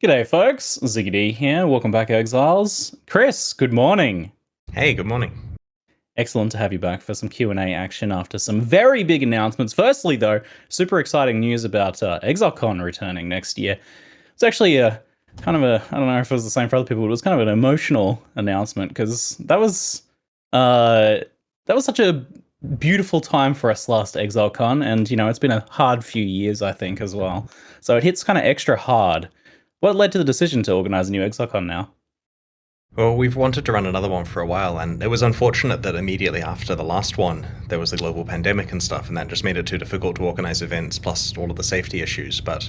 G'day, folks. Ziggy D here. Welcome back, Exiles. Chris, good morning. Hey, good morning. Excellent to have you back for some Q&A action after some very big announcements. Firstly, though, super exciting news about Exocon returning next year. It's actually a kind of a, I don't know if it was the same for other people, but it was kind of an emotional announcement because that was such a beautiful time for us last Exocon, and it's been a hard few years, I think, as well. So it hits kind of extra hard. What led to the decision to organize a new Exocon now? Well, we've wanted to run another one for a while, and it was unfortunate that immediately after the last one, there was the global pandemic and stuff, and that just made it too difficult to organize events, plus all of the safety issues. But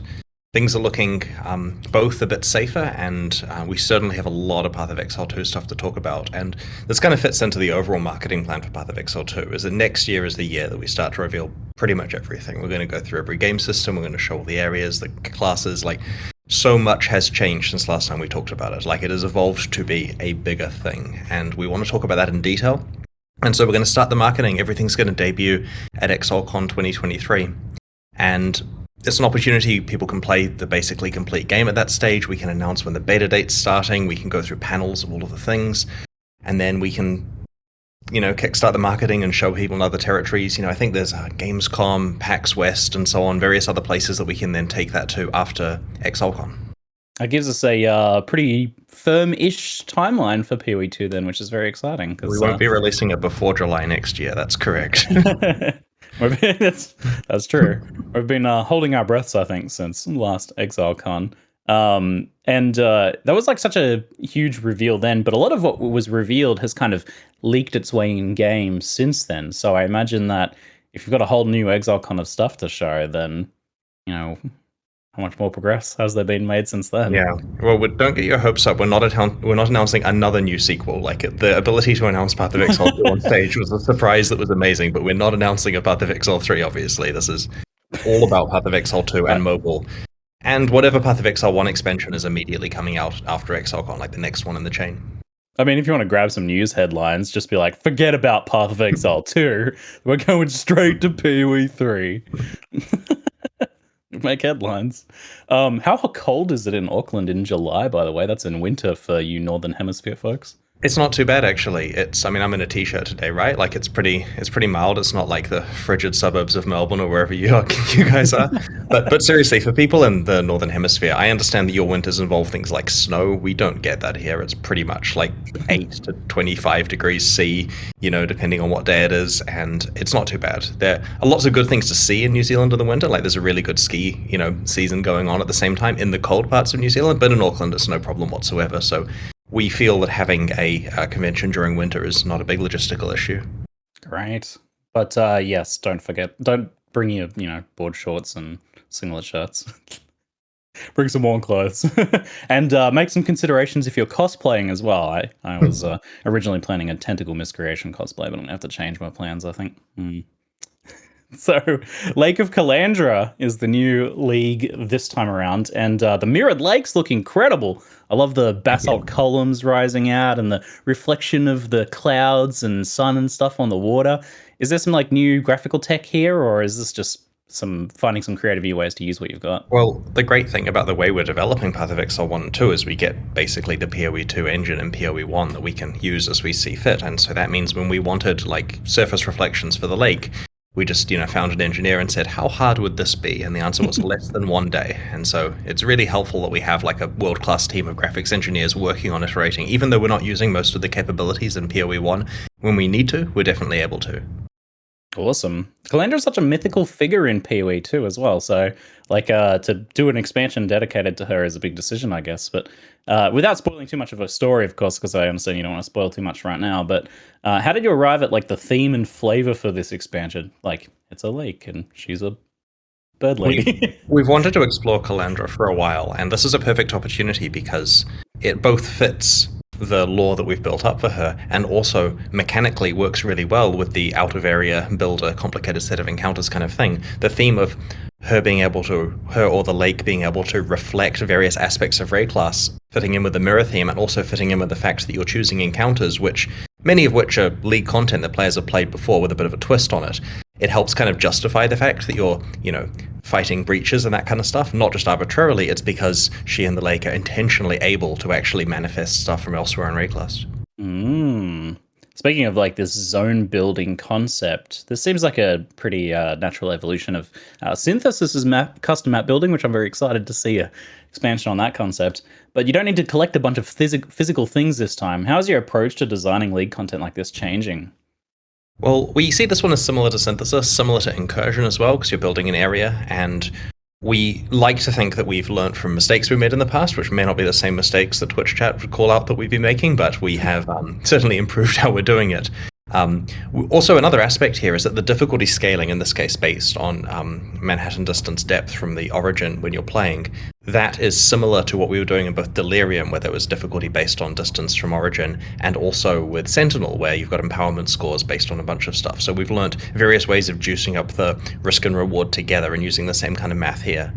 things are looking both a bit safer, and we certainly have a lot of Path of Exile 2 stuff to talk about. And this kind of fits into the overall marketing plan for Path of Exile 2, is that next year is the year that we start to reveal pretty much everything. We're going to go through every game system, we're going to show all the areas, the classes, so much has changed since last time we talked about it. It has evolved to be a bigger thing, and we want to talk about that in detail. And so we're going to start the marketing. Everything's going to debut at Exocon 2023. And it's an opportunity. People can play the basically complete game at that stage. We can announce when the beta date's starting. We can go through panels of all of the things. And then we can kickstart the marketing and show people in other territories. I think there's Gamescom, PAX West, and so on, various other places that we can then take that to after Exocon. That gives us a pretty firm-ish timeline for PoE2 then, which is very exciting. We won't be releasing it before July next year, that's correct. That's true. We've been holding our breaths, I think, since last Exocon. And that was such a huge reveal then, but a lot of what was revealed has kind of leaked its way in games since then. So I imagine that if you've got a whole new Exocon of stuff to show, then, how much more progress has there been made since then? Yeah. Well, don't get your hopes up. We're not announcing another new sequel. The ability to announce Path of Exile 2 on stage was a surprise that was amazing, but we're not announcing a Path of Exile 3, obviously. This is all about Path of Exile 2 and mobile. And whatever Path of Exile 1 expansion is immediately coming out after Exocon, the next one in the chain. I mean, if you want to grab some news headlines, just be like, forget about Path of Exile 2. We're going straight to PoE 3. Make headlines. How cold is it in Auckland in July, by the way? That's in winter for you Northern Hemisphere folks. It's not too bad, actually. I'm in a t-shirt today, right? It's pretty mild. It's not like the frigid suburbs of Melbourne or wherever you guys are. But seriously, for people in the Northern Hemisphere, I understand that your winters involve things like snow. We don't get that here. It's pretty much 8 to 25 degrees C, depending on what day it is, and it's not too bad. There are lots of good things to see in New Zealand in the winter. There's a really good ski, season going on at the same time in the cold parts of New Zealand, but in Auckland, it's no problem whatsoever. So we feel that having a convention during winter is not a big logistical issue. Great. But yes, don't bring your, board shorts and singlet shirts. Bring some warm clothes. And make some considerations if you're cosplaying as well. I was originally planning a Tentacle Miscreation cosplay, but I'm going to have to change my plans, I think. So, Lake of Kalandra is the new league this time around, and the mirrored lakes look incredible. I love the basalt columns rising out and the reflection of the clouds and sun and stuff on the water. Is there some new graphical tech here, or is this just finding some creative new ways to use what you've got? Well, the great thing about the way we're developing Path of Exile 1 and 2 is we get basically the PoE 2 engine and PoE 1 that we can use as we see fit, and so that means when we wanted surface reflections for the lake, we just, found an engineer and said, how hard would this be? And the answer was less than 1 day. And so it's really helpful that we have a world-class team of graphics engineers working on iterating. Even though we're not using most of the capabilities in PoE 1, when we need to, we're definitely able to. Awesome. Calandra is such a mythical figure in PoE 2 as well. So, to do an expansion dedicated to her is a big decision, I guess. But without spoiling too much of her story, of course, because I understand you don't want to spoil too much right now. But how did you arrive at the theme and flavor for this expansion? It's a lake and she's a bird lady. We've wanted to explore Calandra for a while, and this is a perfect opportunity because it both fits the lore that we've built up for her, and also mechanically works really well with the out of area build a complicated set of encounters kind of thing. The theme of her or the lake being able to reflect various aspects of raid class, fitting in with the mirror theme, and also fitting in with the fact that you're choosing encounters, many of which are league content that players have played before with a bit of a twist on it. It helps kind of justify the fact that you're, fighting breaches and that kind of stuff, not just arbitrarily. It's because she and the Lake are intentionally able to actually manifest stuff from elsewhere in Rayclust. Speaking of like this zone building concept, this seems like a pretty natural evolution of Synthesis is custom map building, which I'm very excited to see a expansion on that concept. But you don't need to collect a bunch of physical things this time. How is your approach to designing League content like this changing? Well, we see this one as similar to Synthesis, similar to Incursion as well, because you're building an area, and we like to think that we've learned from mistakes we made in the past, which may not be the same mistakes that Twitch chat would call out that we've been making, but we have certainly improved how we're doing it. Also, another aspect here is that the difficulty scaling, in this case based on Manhattan distance depth from the origin when you're playing, that is similar to what we were doing in both Delirium, where there was difficulty based on distance from origin, and also with Sentinel, where you've got empowerment scores based on a bunch of stuff. So we've learned various ways of juicing up the risk and reward together and using the same kind of math here.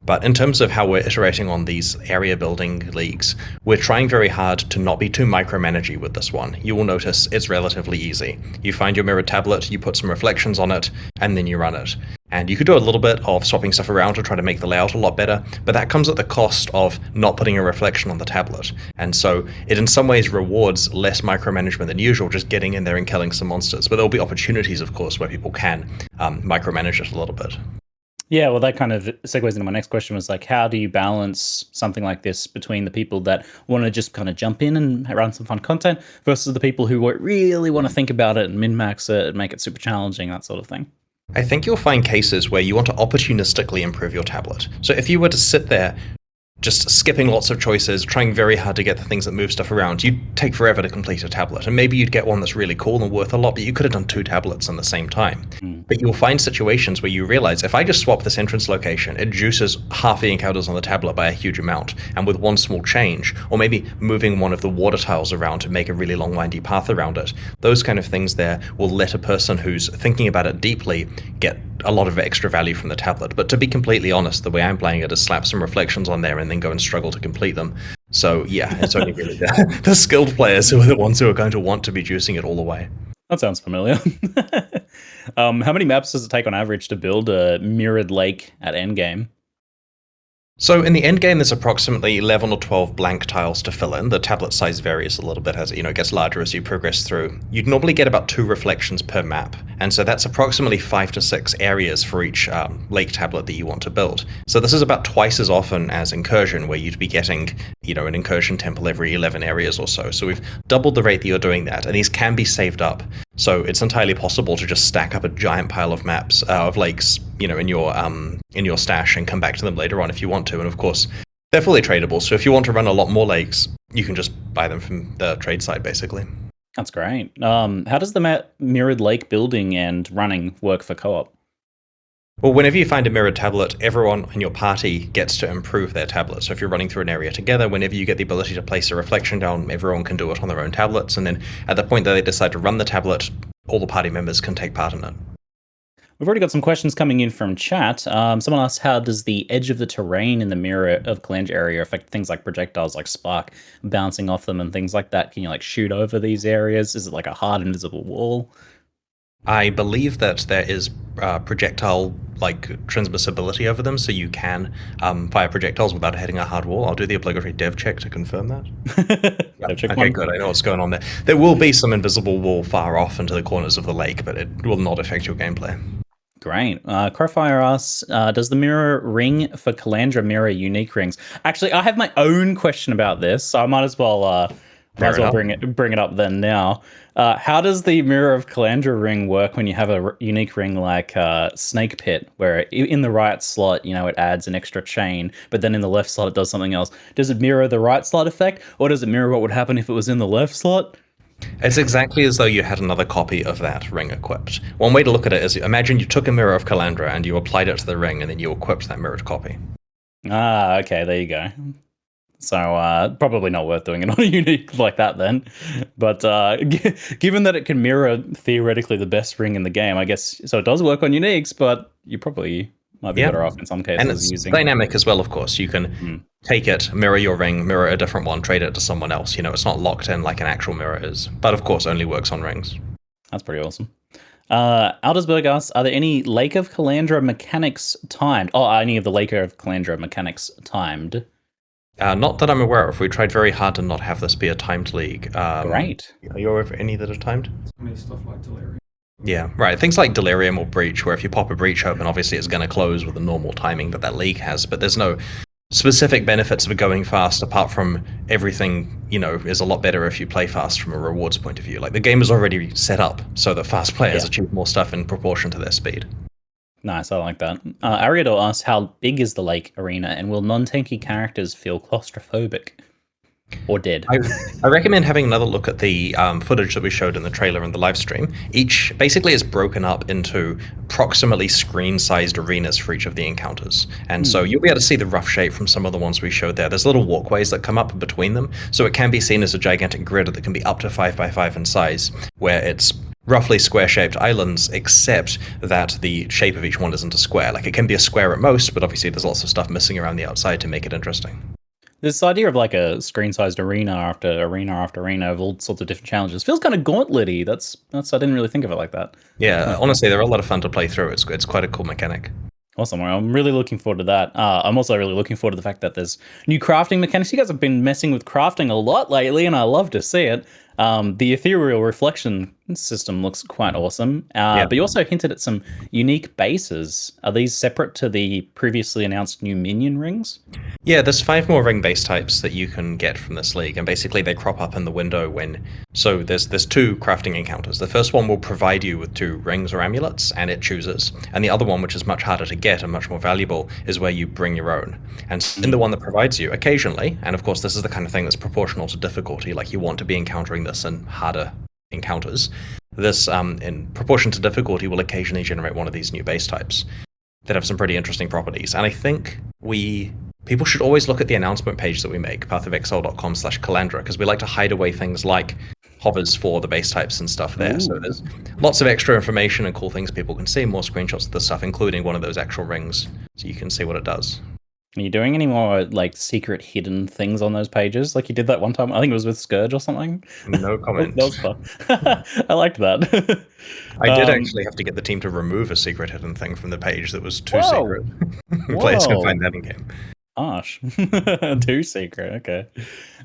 But in terms of how we're iterating on these area building leagues, we're trying very hard to not be too micromanagey with this one. You will notice it's relatively easy. You find your mirrored tablet, you put some reflections on it, and then you run it. And you could do a little bit of swapping stuff around to try to make the layout a lot better, but that comes at the cost of not putting a reflection on the tablet. And so it in some ways rewards less micromanagement than usual, just getting in there and killing some monsters. But there'll be opportunities, of course, where people can micromanage it a little bit. Yeah, well, that kind of segues into my next question was like, how do you balance something like this between the people that want to just kind of jump in and run some fun content versus the people who really want to think about it and min-max it and make it super challenging, that sort of thing? I think you'll find cases where you want to opportunistically improve your tablet. So if you were to sit there just skipping lots of choices, trying very hard to get the things that move stuff around, you'd take forever to complete a tablet. And maybe you'd get one that's really cool and worth a lot, but you could have done 2 tablets in the same time. But you'll find situations where you realize, if I just swap this entrance location, it juices half the encounters on the tablet by a huge amount. And with one small change, or maybe moving one of the water tiles around to make a really long windy path around it, those kind of things there will let a person who's thinking about it deeply get a lot of extra value from the tablet. But to be completely honest, the way I'm playing it is slap some reflections on there and then go and struggle to complete them. So yeah, it's only really the skilled players who are the ones who are going to want to be juicing it all the way. That sounds familiar. How many maps does it take on average to build a mirrored lake at endgame? So in the end game, there's approximately 11 or 12 blank tiles to fill in. The tablet size varies a little bit as it gets larger as you progress through. You'd normally get about 2 reflections per map, and so that's approximately 5 to 6 areas for each lake tablet that you want to build. So this is about twice as often as Incursion, where you'd be getting an Incursion temple every 11 areas or so. So we've doubled the rate that you're doing that, and these can be saved up. So it's entirely possible to just stack up a giant pile of maps of lakes, in your stash and come back to them later on if you want to. And of course, they're fully tradable. So if you want to run a lot more lakes, you can just buy them from the trade site, basically. That's great. How does the mirrored lake building and running work for co-op? Well, whenever you find a mirrored tablet, everyone in your party gets to improve their tablet. So if you're running through an area together, whenever you get the ability to place a reflection down, everyone can do it on their own tablets. And then at the point that they decide to run the tablet, all the party members can take part in it. We've already got some questions coming in from chat. Someone asked, how does the edge of the terrain in the Mirror of Kalandra area affect things like projectiles like spark bouncing off them and things like that? Can you shoot over these areas? Is it like a hard invisible wall? I believe that there is projectile transmissibility over them, so you can fire projectiles without hitting a hard wall. I'll do the obligatory dev check to confirm that. Okay, good. I know what's going on there. There will be some invisible wall far off into the corners of the lake, but it will not affect your gameplay. Great. Crowfire asks, does the mirror ring for Calandra mirror unique rings? Actually, I have my own question about this, so I might as well bring it up then now. How does the Mirror of Kalandra ring work when you have a unique ring like Snake Pit, where in the right slot, it adds an extra chain, but then in the left slot it does something else? Does it mirror the right slot effect, or does it mirror what would happen if it was in the left slot? It's exactly as though you had another copy of that ring equipped. One way to look at it is, imagine you took a Mirror of Kalandra and you applied it to the ring, and then you equipped that mirrored copy. Ah, okay, there you go. So probably not worth doing it on a unique like that then. But given that it can mirror theoretically the best ring in the game, I guess, so it does work on uniques, but you probably might be better off in some cases. And it's dynamic as well, of course. You can take it, mirror your ring, mirror a different one, trade it to someone else. It's not locked in like an actual mirror is. But of course, only works on rings. That's pretty awesome. Aldersberg asks, are there any Lake of Kalandra mechanics timed? Oh, any of the Lake of Kalandra mechanics timed? Not that I'm aware of. We tried very hard to not have this be a timed league. Great. Are you aware of any that are timed? Many stuff like Delirium. Yeah, right. Things like Delirium or Breach, where if you pop a Breach open, obviously it's going to close with the normal timing that league has, but there's no specific benefits of going fast apart from everything, is a lot better if you play fast from a rewards point of view. Like, the game is already set up so that fast players achieve more stuff in proportion to their speed. Nice, I like that. Ariador asks, how big is the lake arena, and will non-tanky characters feel claustrophobic or dead? I recommend having another look at the footage that we showed in the trailer and the live stream. Each basically is broken up into approximately screen-sized arenas for each of the encounters. And so you'll be able to see the rough shape from some of the ones we showed there. There's little walkways that come up between them, so it can be seen as a gigantic grid that can be up to 5x5 in size, where it's roughly square-shaped islands, except that the shape of each one isn't a square. Like, it can be a square at most, but obviously there's lots of stuff missing around the outside to make it interesting. This idea of like a screen-sized arena after arena of all sorts of different challenges feels kind of gauntlet-y. That's I didn't really think of it like that. Yeah, honestly, they're a lot of fun to play through. It's quite a cool mechanic. Awesome. Well, I'm really looking forward to that. I'm also really looking forward to the fact that there's new crafting mechanics. You guys have been messing with crafting a lot lately, and I love to see it. The ethereal reflection system looks quite awesome. But you also hinted at some unique bases. Are these separate to the previously announced new minion rings? Yeah, there's 5 more ring base types that you can get from this league, and basically they crop up in the window when... So there's 2 crafting encounters. The first one will provide you with 2 rings or amulets, and it chooses. And the other one, which is much harder to get and much more valuable, is where you bring your own. And in the one that provides you, occasionally, and of course this is the kind of thing that's proportional to difficulty, like you want to be encountering this in harder encounters, this, in proportion to difficulty, will occasionally generate one of these new base types that have some pretty interesting properties. And I think people should always look at the announcement page that we make, pathofexile.com/Calandra, because we like to hide away things like hovers for the base types and stuff there. Ooh. So there's lots of extra information and cool things people can see, more screenshots of the stuff, including one of those actual rings, so you can see what it does. Are you doing any more like secret hidden things on those pages? Like you did that one time, I think it was with Scourge or something? No comment. That was fun. I liked that. I did actually have to get the team to remove a secret hidden thing from the page that was too secret. Players can find that in game. Gosh. Too secret, okay.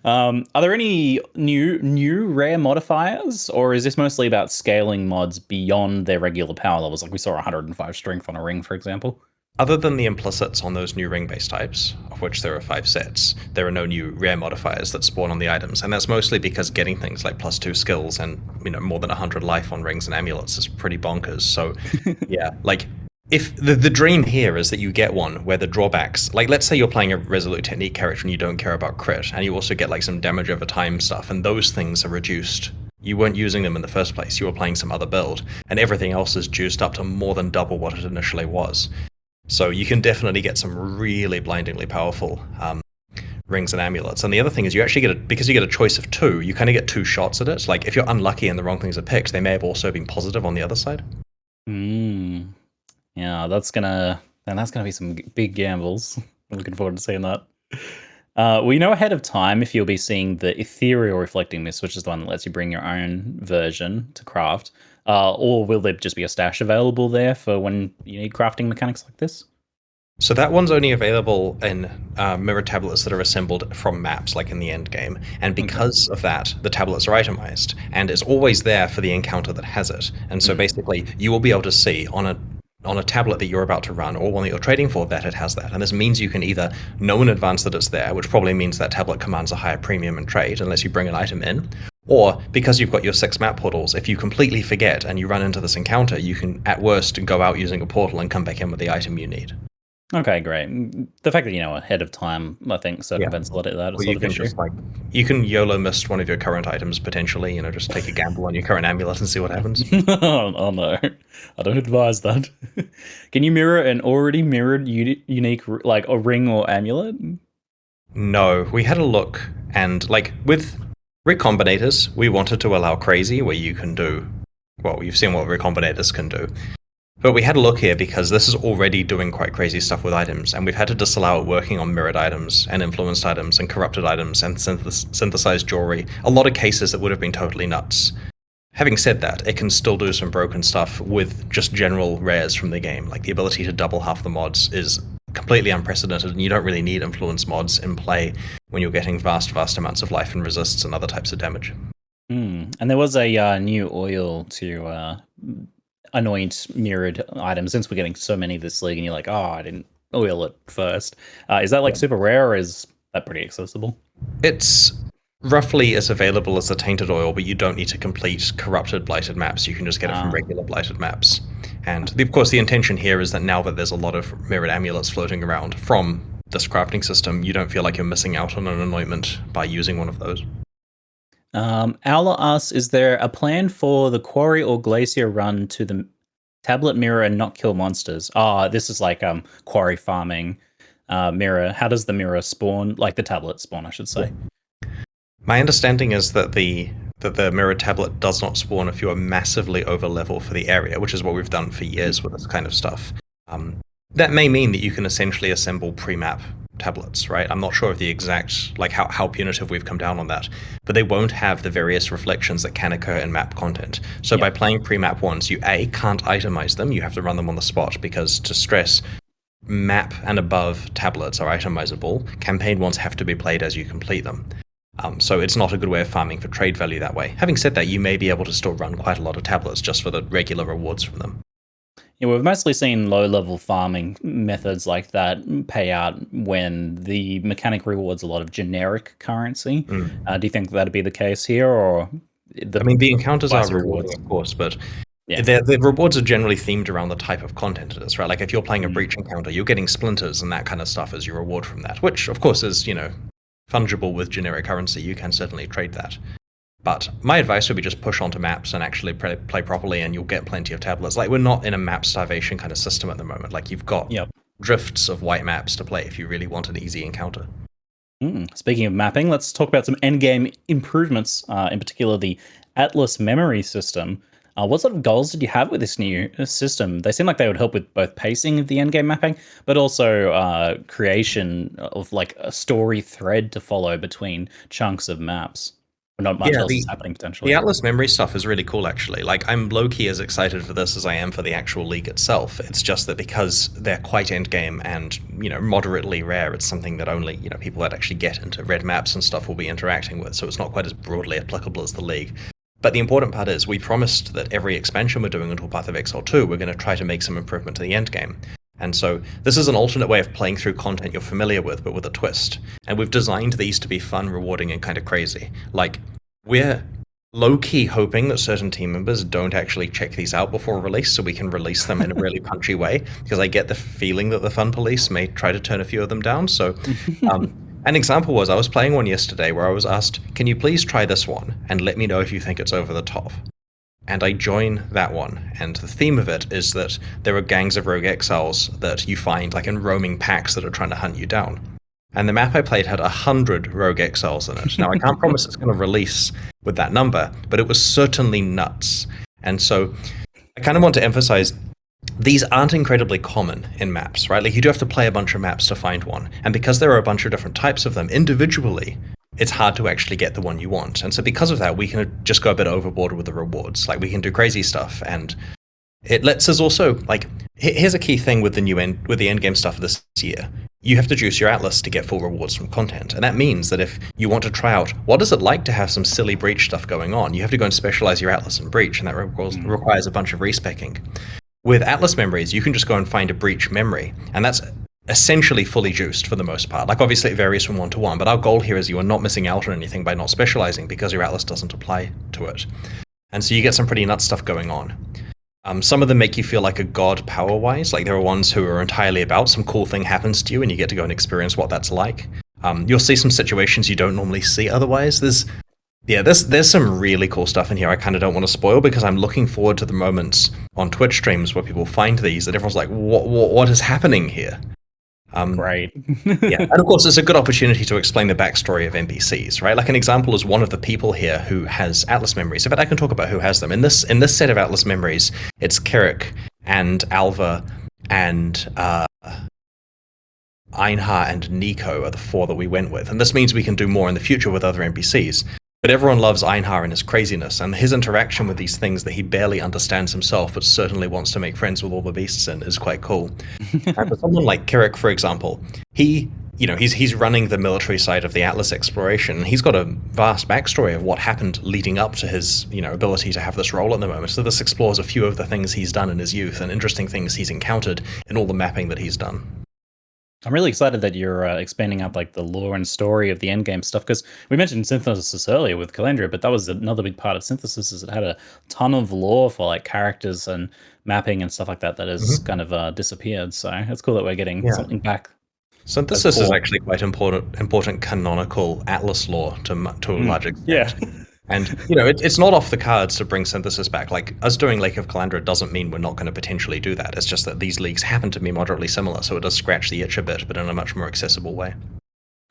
Are there any new rare modifiers, or is this mostly about scaling mods beyond their regular power levels? Like we saw 105 strength on a ring, for example. Other than the implicits on those new ring-based types, of which there are 5 sets, there are no new rare modifiers that spawn on the items, and that's mostly because getting things like +2 skills and more than 100 life on rings and amulets is pretty bonkers. So yeah, like if the dream here is that you get one where the drawbacks, like let's say you're playing a Resolute Technique character and you don't care about crit, and you also get like some damage over time stuff, and those things are reduced. You weren't using them in the first place, you were playing some other build, and everything else is juiced up to more than double what it initially was. So you can definitely get some really blindingly powerful rings and amulets. And the other thing is you actually get because you get a choice of 2, you kind of get 2 shots at it. Like if you're unlucky and the wrong things are picked, they may have also been positive on the other side. Yeah, that's gonna be some big gambles. I'm looking forward to seeing that. We know ahead of time if you'll be seeing the ethereal reflecting mist, which is the one that lets you bring your own version to craft. Or will there just be a stash available there for when you need crafting mechanics like this? So that one's only available in mirror tablets that are assembled from maps, like in the Endgame. And because of that, the tablets are itemized, and it's always there for the encounter that has it. And so basically, you will be able to see on a tablet that you're about to run, or one that you're trading for, that it has that. And this means you can either know in advance that it's there, which probably means that tablet commands a higher premium in trade, unless you bring an item in. Or, because you've got your 6 map portals, if you completely forget and you run into this encounter, you can, at worst, go out using a portal and come back in with the item you need. Okay, great. The fact that, ahead of time, I think, circumvents a lot of that. Well, you can just, you can YOLO mist one of your current items, potentially, just take a gamble on your current amulet and see what happens. Oh, no. I don't advise that. Can you mirror an already mirrored unique, like, a ring or amulet? No, we had a look, and, with Recombinators, we wanted to allow crazy, where you can do, well, you've seen what Recombinators can do. But we had a look here because this is already doing quite crazy stuff with items, and we've had to disallow it working on mirrored items, and influenced items, and corrupted items, and synthesized jewelry. A lot of cases that would have been totally nuts. Having said that, it can still do some broken stuff with just general rares from the game. Like the ability to double half the mods is completely unprecedented, and you don't really need influence mods in play when you're getting vast amounts of life and resists and other types of damage. And there was a new oil to anoint mirrored items, since we're getting so many this league, and you're like, oh, I didn't oil it first. Is that like super rare, or is that pretty accessible? It's roughly as available as the Tainted oil, but you don't need to complete corrupted blighted maps. You can just get it from regular blighted maps. And of course, the intention here is that now that there's a lot of mirrored amulets floating around from this crafting system, you don't feel like you're missing out on an anointment by using one of those. Owler asks, is there a plan for the quarry or glacier run to the tablet mirror and not kill monsters? This is like quarry farming mirror. How does the mirror spawn? Like the tablet spawn, I should say. My understanding is that the mirror tablet does not spawn if you are massively over level for the area, which is what we've done for years with this kind of stuff. That may mean that you can essentially assemble pre-map tablets, right? I'm not sure of the exact, like how punitive we've come down on that, but they won't have the various reflections that can occur in map content. So by playing pre-map ones, you can't itemize them, you have to run them on the spot, because to stress, map and above tablets are itemizable. Campaign ones have to be played as you complete them. So it's not a good way of farming for trade value that way. Having said that, you may be able to still run quite a lot of tablets just for the regular rewards from them. Yeah, we've mostly seen low-level farming methods like that pay out when the mechanic rewards a lot of generic currency. Do you think that'd be the case here, or? I mean, the encounters are rewarding, of course, but the rewards are generally themed around the type of content it is, right? Like if you're playing a breach encounter, you're getting splinters and that kind of stuff as your reward from that, which of course is, fungible with generic currency. You can certainly trade that. But my advice would be just push onto maps and actually play properly, and you'll get plenty of tablets. Like, we're not in a map starvation kind of system at the moment. Like, you've got drifts of white maps to play if you really want an easy encounter. Speaking of mapping, let's talk about some endgame improvements, in particular the Atlas memory system. What sort of goals did you have with this new system? They seem like they would help with both pacing of the endgame mapping, but also creation of like a story thread to follow between chunks of maps. Not much else is happening potentially. The Atlas memory stuff is really cool, actually. Like, I'm low-key as excited for this as I am for the actual league itself. It's just that because they're quite endgame and, moderately rare, it's something that only, people that actually get into red maps and stuff will be interacting with, so it's not quite as broadly applicable as the league. But the important part is we promised that every expansion we're doing until Path of Exile 2, we're going to try to make some improvement to the endgame. And so this is an alternate way of playing through content you're familiar with, but with a twist. And we've designed these to be fun, rewarding, and kind of crazy. Like, we're low-key hoping that certain team members don't actually check these out before release, so we can release them in a really punchy way, because I get the feeling that the fun police may try to turn a few of them down. So an example was I was playing one yesterday where I was asked, can you please try this one and let me know if you think it's over the top? And I join that one, and the theme of it is that there are gangs of rogue exiles that you find like in roaming packs that are trying to hunt you down. And the map I played had 100 rogue exiles in it. Now, I can't promise it's going to release with that number, but it was certainly nuts. And so I kind of want to emphasize these aren't incredibly common in maps, right? Like, you do have to play a bunch of maps to find one. And because there are a bunch of different types of them individually, it's hard to actually get the one you want. And so because of that, we can just go a bit overboard with the rewards. Like, we can do crazy stuff, and it lets us also, like, here's a key thing with the endgame stuff this year. You have to juice your Atlas to get full rewards from content. And that means that if you want to try out what is it like to have some silly breach stuff going on, you have to go and specialize your Atlas in breach, and that requires a bunch of respecking. With Atlas memories, you can just go and find a breach memory, and that's essentially fully juiced for the most part. Like, obviously it varies from one to one, but our goal here is you are not missing out on anything by not specializing, because your Atlas doesn't apply to it. And so you get some pretty nuts stuff going on. Some of them make you feel like a god power-wise. Like, there are ones who are entirely about some cool thing happens to you and you get to go and experience what that's like. You'll see some situations you don't normally see otherwise. There's some really cool stuff in here I kind of don't want to spoil, because I'm looking forward to the moments on Twitch streams where people find these that everyone's like, what is happening here? Right. Yeah, and of course, it's a good opportunity to explain the backstory of NPCs, right? Like, an example is one of the people here who has Atlas memories. In fact, I can talk about who has them. In this set of Atlas memories, it's Carrick and Alva and Einhar and Nico are the four that we went with. And this means we can do more in the future with other NPCs. But everyone loves Einhar and his craziness, and his interaction with these things that he barely understands himself, but certainly wants to make friends with all the beasts in, is quite cool. And for someone like Kirik, for example, he's running the military side of the Atlas exploration, and he's got a vast backstory of what happened leading up to his, ability to have this role at the moment. So this explores a few of the things he's done in his youth and interesting things he's encountered in all the mapping that he's done. I'm really excited that you're expanding out like the lore and story of the endgame stuff, because we mentioned synthesis earlier with Calandra, but that was another big part of synthesis, is it had a ton of lore for like characters and mapping and stuff like that has kind of disappeared. So it's cool that we're getting something back. Synthesis is actually quite important canonical Atlas lore to a large extent. Yeah. And, it's not off the cards to bring synthesis back. Like, us doing Lake of Kalandra doesn't mean we're not going to potentially do that. It's just that these leagues happen to be moderately similar, so it does scratch the itch a bit, but in a much more accessible way.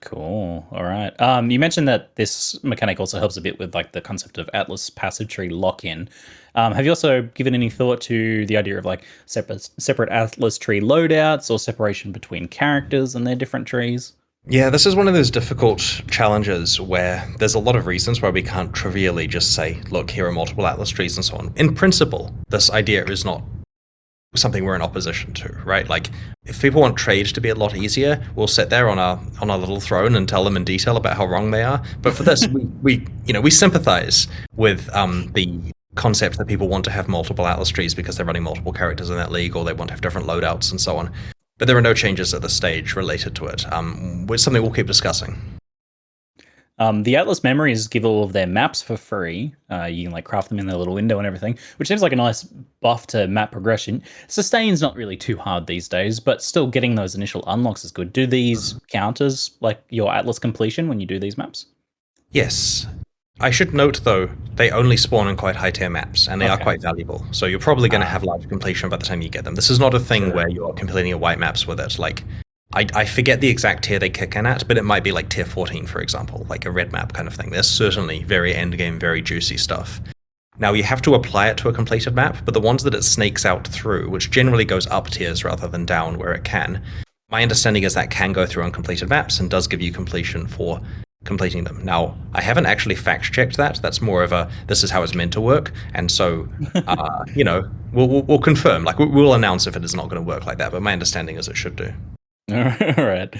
Cool. All right. You mentioned that this mechanic also helps a bit with like the concept of Atlas passive tree lock-in. Have you also given any thought to the idea of like separate Atlas tree loadouts or separation between characters and their different trees? Yeah, this is one of those difficult challenges where there's a lot of reasons why we can't trivially just say, look, here are multiple Atlas trees and so on. In principle, this idea is not something we're in opposition to, right? Like, if people want trade to be a lot easier, we'll sit there on our little throne and tell them in detail about how wrong they are. But for this, we sympathize with the concept that people want to have multiple Atlas trees because they're running multiple characters in that league, or they want to have different loadouts and so on. But there are no changes at this stage related to it. It's something we'll keep discussing. The Atlas memories give all of their maps for free. You can like craft them in their little window and everything, which seems like a nice buff to map progression. Sustain's not really too hard these days, but still getting those initial unlocks is good. Do these count as like your Atlas completion when you do these maps? Yes. I should note, though, they only spawn in quite high-tier maps, and they are quite valuable. So you're probably going to have large completion by the time you get them. This is not a thing where you're completing your white maps with it. Like, I forget the exact tier they kick in at, but it might be like tier 14, for example, like a red map kind of thing. There's certainly very endgame, very juicy stuff. Now, you have to apply it to a completed map, but the ones that it snakes out through, which generally goes up tiers rather than down where it can, my understanding is that can go through uncompleted maps and does give you completion for completing them. Now, I haven't actually fact-checked that. That's more of a, this is how it's meant to work. And so, we'll confirm. Like, we'll announce if it is not going to work like that, but my understanding is it should do. All right.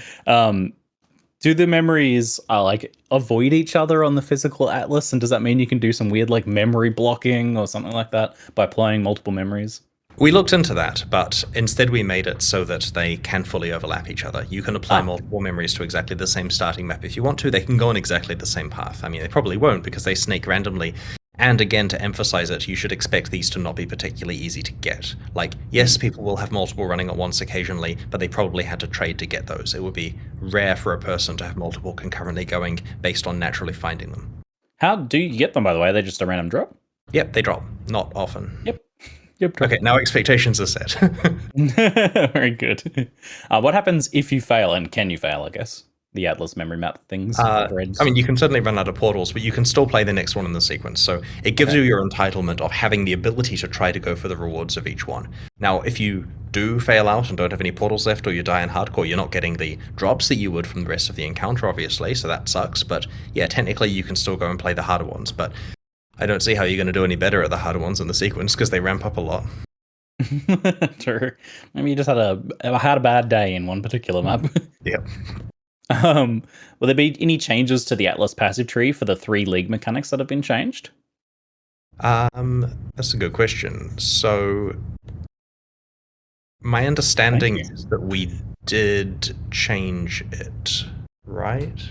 Do the memories like avoid each other on the physical Atlas? And does that mean you can do some weird like memory blocking or something like that by applying multiple memories? We looked into that, but instead we made it so that they can fully overlap each other. You can apply multiple memories to exactly the same starting map if you want to. They can go on exactly the same path. I mean, they probably won't because they snake randomly. And again, to emphasize it, you should expect these to not be particularly easy to get. Like, yes, people will have multiple running at once occasionally, but they probably had to trade to get those. It would be rare for a person to have multiple concurrently going based on naturally finding them. How do you get them, by the way? Are they just a random drop? Yep, they drop. Not often. Yep. Okay, now expectations are set. Very good. What happens if you fail, and can you fail, I guess? The Atlas memory map things. I mean, you can certainly run out of portals, but you can still play the next one in the sequence. So it gives you your entitlement of having the ability to try to go for the rewards of each one. Now, if you do fail out and don't have any portals left, or you die in hardcore, you're not getting the drops that you would from the rest of the encounter, obviously, so that sucks. But yeah, technically you can still go and play the harder ones, but I don't see how you're going to do any better at the harder ones in the sequence because they ramp up a lot. True. Maybe you just had a bad day in one particular map. Yep. Will there be any changes to the Atlas passive tree for the 3 league mechanics that have been changed? That's a good question. So my understanding is that we did change it, right?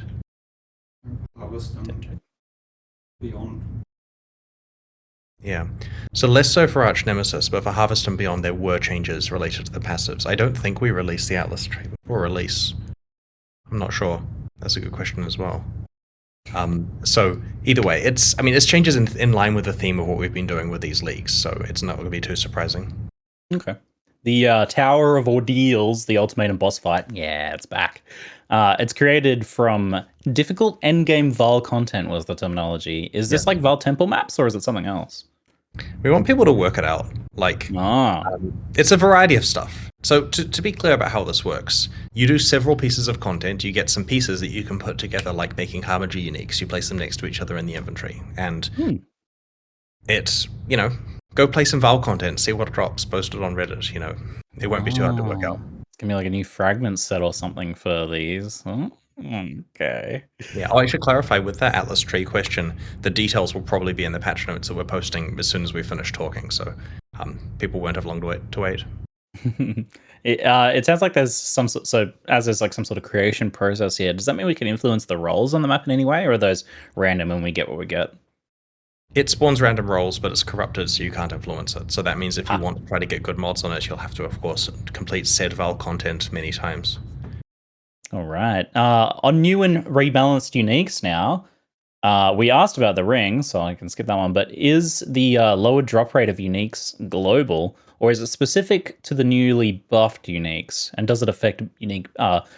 August and Beyond. Yeah. So less so for Archnemesis, but for Harvest and Beyond, there were changes related to the passives. I don't think we released the Atlas tree before release. I'm not sure. That's a good question as well. So either way, it's changes in line with the theme of what we've been doing with these leagues, so it's not going to be too surprising. Okay. The Tower of Ordeals, the ultimatum boss fight, yeah, it's back. It's created from difficult endgame Val content was the terminology. Is this like Val temple maps, or is it something else? We want people to work it out. Like, Ah. it's a variety of stuff. So to be clear about how this works, you do several pieces of content, you get some pieces that you can put together, like making Harbinger uniques, you place them next to each other in the inventory, and it's, go play some Val content, see what drops, post it on Reddit, it won't be too hard to work out. It's gonna be like a new fragment set or something for these. Okay. Yeah, I should clarify with that Atlas tree question, the details will probably be in the patch notes that we're posting as soon as we finish talking, so people won't have long to wait. It sounds like there's some there's like some sort of creation process here. Does that mean we can influence the roles on the map in any way, or are those random and we get what we get? It spawns random roles, but it's corrupted, so you can't influence it. So that means if you want to try to get good mods on it, you'll have to, of course, complete said Val content many times. All right. On new and rebalanced uniques now, we asked about the ring, so I can skip that one. But is the lower drop rate of uniques global, or is it specific to the newly buffed uniques? And does it affect unique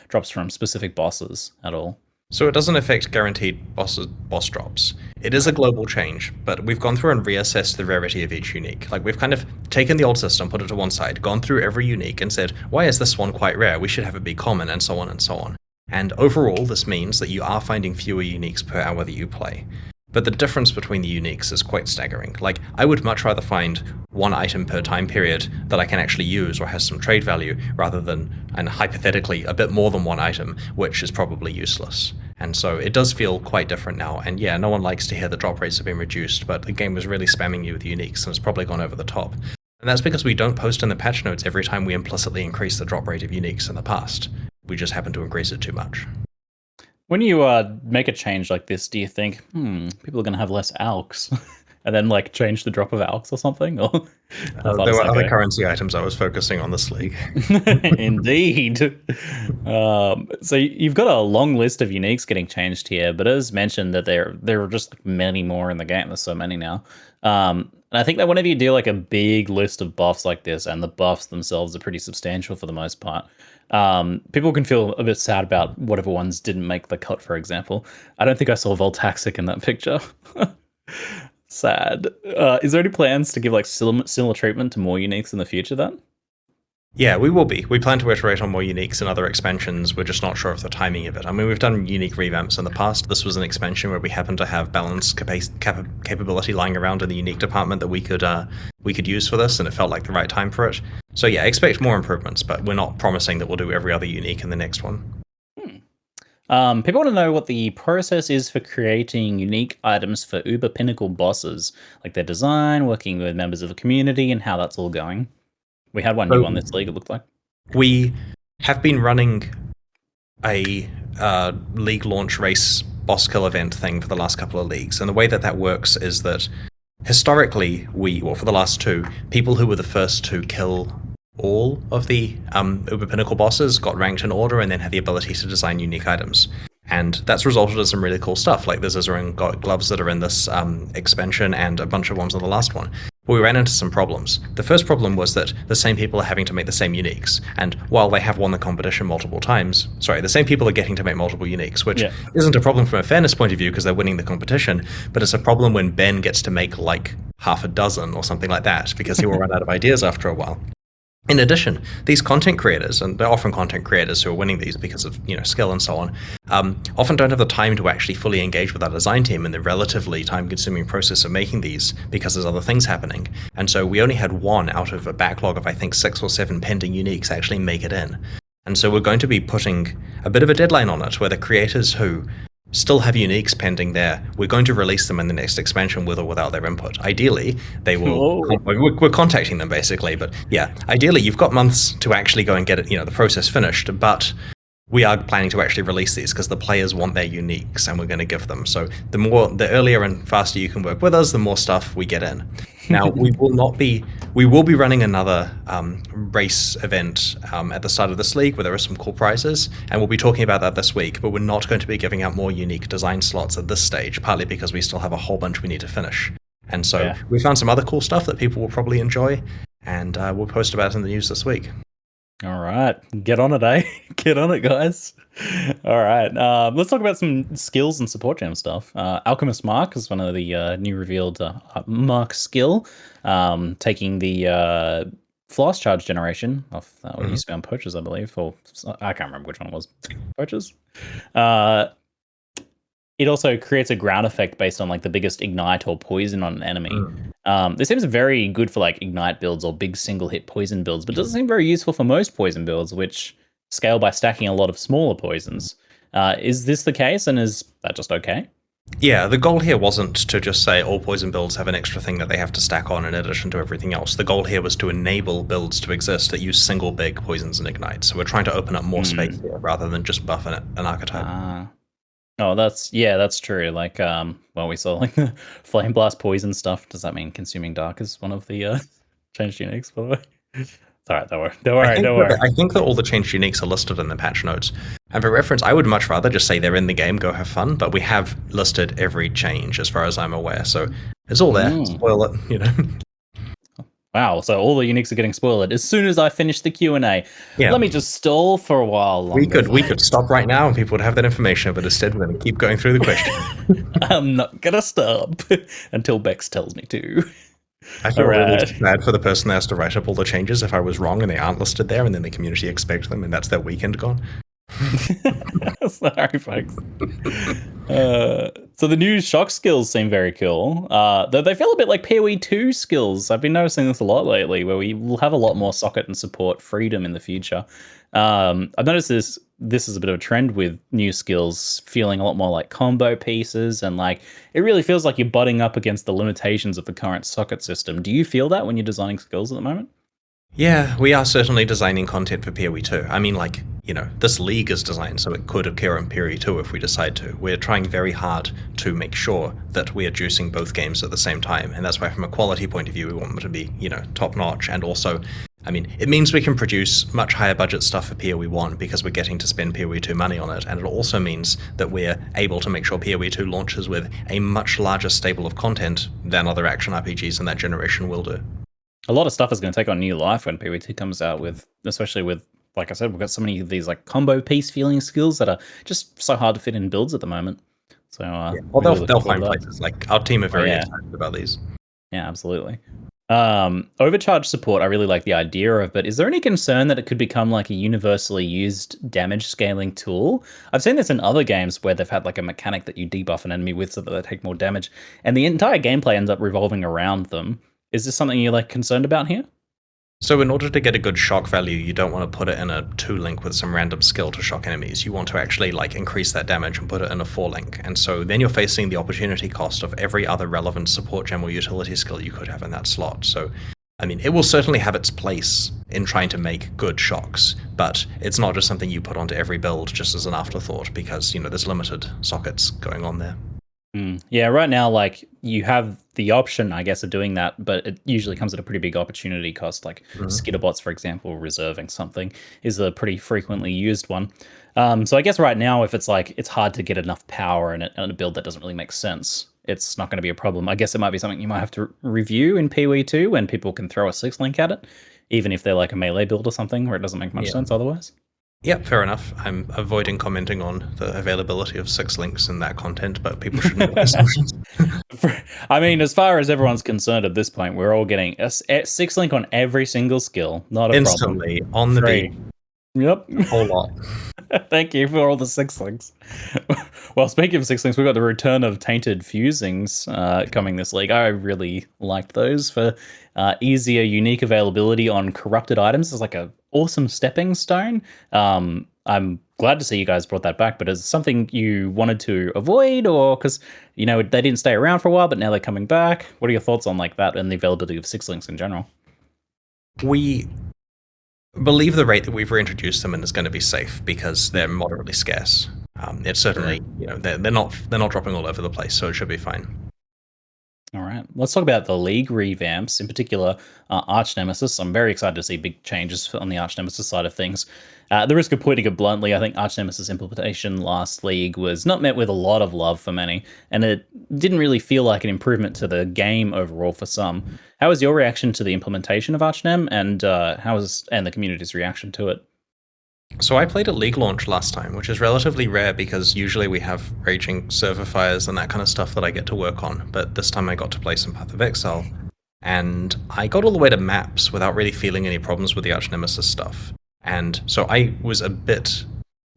drops from specific bosses at all? So it doesn't affect guaranteed boss drops. It is a global change, but we've gone through and reassessed the rarity of each unique. Like, we've kind of taken the old system, put it to one side, gone through every unique and said, why is this one quite rare? We should have it be common, and so on and so on. And overall, this means that you are finding fewer uniques per hour that you play. But the difference between the uniques is quite staggering. Like, I would much rather find one item per time period that I can actually use or has some trade value, rather than, and hypothetically, a bit more than one item, which is probably useless. And so it does feel quite different now. And yeah, no one likes to hear the drop rates have been reduced, but the game was really spamming you with uniques, and it's probably gone over the top. And that's because we don't post in the patch notes every time we implicitly increase the drop rate of uniques in the past. We just happen to increase it too much. When you make a change like this, do you think, people are going to have less alks? And then like change the drop of alks or something? Or there were other currency items I was focusing on this league. Indeed. So you've got a long list of uniques getting changed here, but as mentioned that there are just many more in the game. There's so many now. And I think that whenever you do like a big list of buffs like this, and the buffs themselves are pretty substantial for the most part, people can feel a bit sad about whatever ones didn't make the cut, for example. I don't think I saw Voltaxic in that picture. Sad. Is there any plans to give like similar treatment to more uniques in the future then? Yeah, we will be. We plan to iterate on more uniques in other expansions. We're just not sure of the timing of it. I mean, we've done unique revamps in the past. This was an expansion where we happened to have balance capability lying around in the unique department that we could use for this, and it felt like the right time for it. So yeah, expect more improvements, but we're not promising that we'll do every other unique in the next one. People want to know what the process is for creating unique items for Uber Pinnacle bosses, like their design, working with members of the community, and how that's all going. We had one new on this league, it looked like. We have been running a league launch race boss kill event thing for the last couple of leagues, and the way that works is that historically for the last two, people who were the first to kill all of the Uber Pinnacle bosses got ranked in order and then had the ability to design unique items. And that's resulted in some really cool stuff, like the Zizaran gloves that are in this expansion and a bunch of ones in the last one. But we ran into some problems. The first problem was that the same people are having to make the same uniques, and while they have won the competition multiple times, the same people are getting to make multiple uniques, which isn't a problem from a fairness point of view because they're winning the competition, but it's a problem when Ben gets to make like half a dozen or something like that, because he will run out of ideas after a while. In addition, these content creators, and they're often content creators who are winning these because of skill and so on, often don't have the time to actually fully engage with our design team in the relatively time-consuming process of making these because there's other things happening. And so we only had one out of a backlog of I think 6 or 7 pending uniques actually make it in. And so we're going to be putting a bit of a deadline on it, where the creators who still have uniques pending there, we're going to release them in the next expansion with or without their input. Ideally, they will. We're contacting them basically, but yeah, ideally you've got months to actually go and get it, the process finished. But we are planning to actually release these because the players want their uniques, and we're going to give them. So the earlier and faster you can work with us, the more stuff we get in. Now we will be running another race event at the start of this league where there are some cool prizes, and we'll be talking about that this week, but we're not going to be giving out more unique design slots at this stage, partly because we still have a whole bunch we need to finish. And so we found some other cool stuff that people will probably enjoy, and we'll post about it in the news this week. All right, get on it, eh? Get on it, guys. All right, let's talk about some skills and support gem stuff. Alchemist Mark is one of the new revealed Mark skill, taking the floss charge generation off what used to be on poachers, I believe, or I can't remember which one it was. Poachers. It also creates a ground effect based on like the biggest ignite or poison on an enemy. This seems very good for like ignite builds or big single hit poison builds, but doesn't seem very useful for most poison builds, which scale by stacking a lot of smaller poisons. Is this the case, and is that just okay? Yeah, the goal here wasn't to just say all poison builds have an extra thing that they have to stack on in addition to everything else. The goal here was to enable builds to exist that use single big poisons and ignites. So we're trying to open up more space here rather than just buff an archetype. Oh, that's true. Like, well, we saw like the Flame Blast poison stuff. Does that mean Consuming Dark is one of the changed uniques, by the way? It's all right, don't worry. I think that all the changed uniques are listed in the patch notes. And for reference, I would much rather just say they're in the game, go have fun, but we have listed every change as far as I'm aware. So it's all there. Spoil it, you know. Wow, so all the uniques are getting spoiled as soon as I finish the Q&A. Yeah. Let me just stall for a while longer. We could stop right now and people would have that information, but instead we're going to keep going through the question. I'm not going to stop until Bex tells me to. I feel really bad for the person that has to write up all the changes if I was wrong and they aren't listed there and then the community expects them and that's their weekend gone. Sorry, folks. So the new shock skills seem very cool. Though they feel a bit like PoE 2 skills. I've been noticing this a lot lately, where we will have a lot more socket and support freedom in the future. I've noticed this is a bit of a trend with new skills feeling a lot more like combo pieces, and like it really feels like you're butting up against the limitations of the current socket system. Do you feel that when you're designing skills at the moment? Yeah, we are certainly designing content for PoE 2. I mean, like, you know, this league is designed so it could appear on PoE 2 if we decide to. We're trying very hard to make sure that we are juicing both games at the same time, and that's why from a quality point of view, we want them to be, you know, top-notch, and also, I mean, it means we can produce much higher budget stuff for PoE 1 because we're getting to spend PoE 2 money on it, and it also means that we're able to make sure PoE 2 launches with a much larger stable of content than other action RPGs in that generation will do. A lot of stuff is going to take on new life when PoE 2 comes out, with especially with, like I said, we've got so many of these like combo piece feeling skills that are just so hard to fit in builds at the moment. So well, they'll find places. Like our team are very excited about these. Yeah, absolutely. Overcharge support I really like the idea of, but is there any concern that it could become like a universally used damage scaling tool? I've seen this in other games where they've had like a mechanic that you debuff an enemy with so that they take more damage, and the entire gameplay ends up revolving around them. Is this something you're like concerned about here? So in order to get a good shock value, you don't want to put it in a 2-link with some random skill to shock enemies. You want to actually like increase that damage and put it in a 4-link. And so then you're facing the opportunity cost of every other relevant support gem or utility skill you could have in that slot. So, I mean, it will certainly have its place in trying to make good shocks, but it's not just something you put onto every build just as an afterthought because, you know, there's limited sockets going on there. Yeah, right now, like, you have the option, I guess, of doing that, but it usually comes at a pretty big opportunity cost. Like Skitterbots, for example, reserving something is a pretty frequently used one. So I guess right now, if it's like it's hard to get enough power in a build that doesn't really make sense, it's not going to be a problem. I guess it might be something you might have to review in PoE 2 when people can throw a 6-link at it, even if they're like a melee build or something where it doesn't make much sense otherwise. Yep, fair enough. I'm avoiding commenting on the availability of 6 links in that content, but people shouldn't make assumptions. I mean, as far as everyone's concerned at this point, we're all getting a 6-link on every single skill. Not a instantly problem. On the beat. Yep. A whole lot. Thank you for all the 6-links. Well, speaking of 6-links, we've got the return of Tainted Fusings coming this league. I really liked those for easier unique availability on corrupted items. It's like a awesome stepping stone. I'm glad to see you guys brought that back, but is it something you wanted to avoid, or because, you know, they didn't stay around for a while, but now they're coming back? What are your thoughts on like that and the availability of 6-links in general? We believe the rate that we've reintroduced them in is going to be safe because they're moderately scarce. It's certainly, you know, they're not dropping all over the place, so it should be fine. All right, let's talk about the league revamps, in particular Archnemesis. I'm very excited to see big changes on the Archnemesis side of things. At the risk of putting it bluntly, I think Archnemesis implementation last league was not met with a lot of love for many, and it didn't really feel like an improvement to the game overall for some. How was your reaction to the implementation of Archnem, and the community's reaction to it? So I played at League launch last time, which is relatively rare because usually we have raging server fires and that kind of stuff that I get to work on, but this time I got to play some Path of Exile, and I got all the way to maps without really feeling any problems with the Archnemesis stuff. And so I was a bit,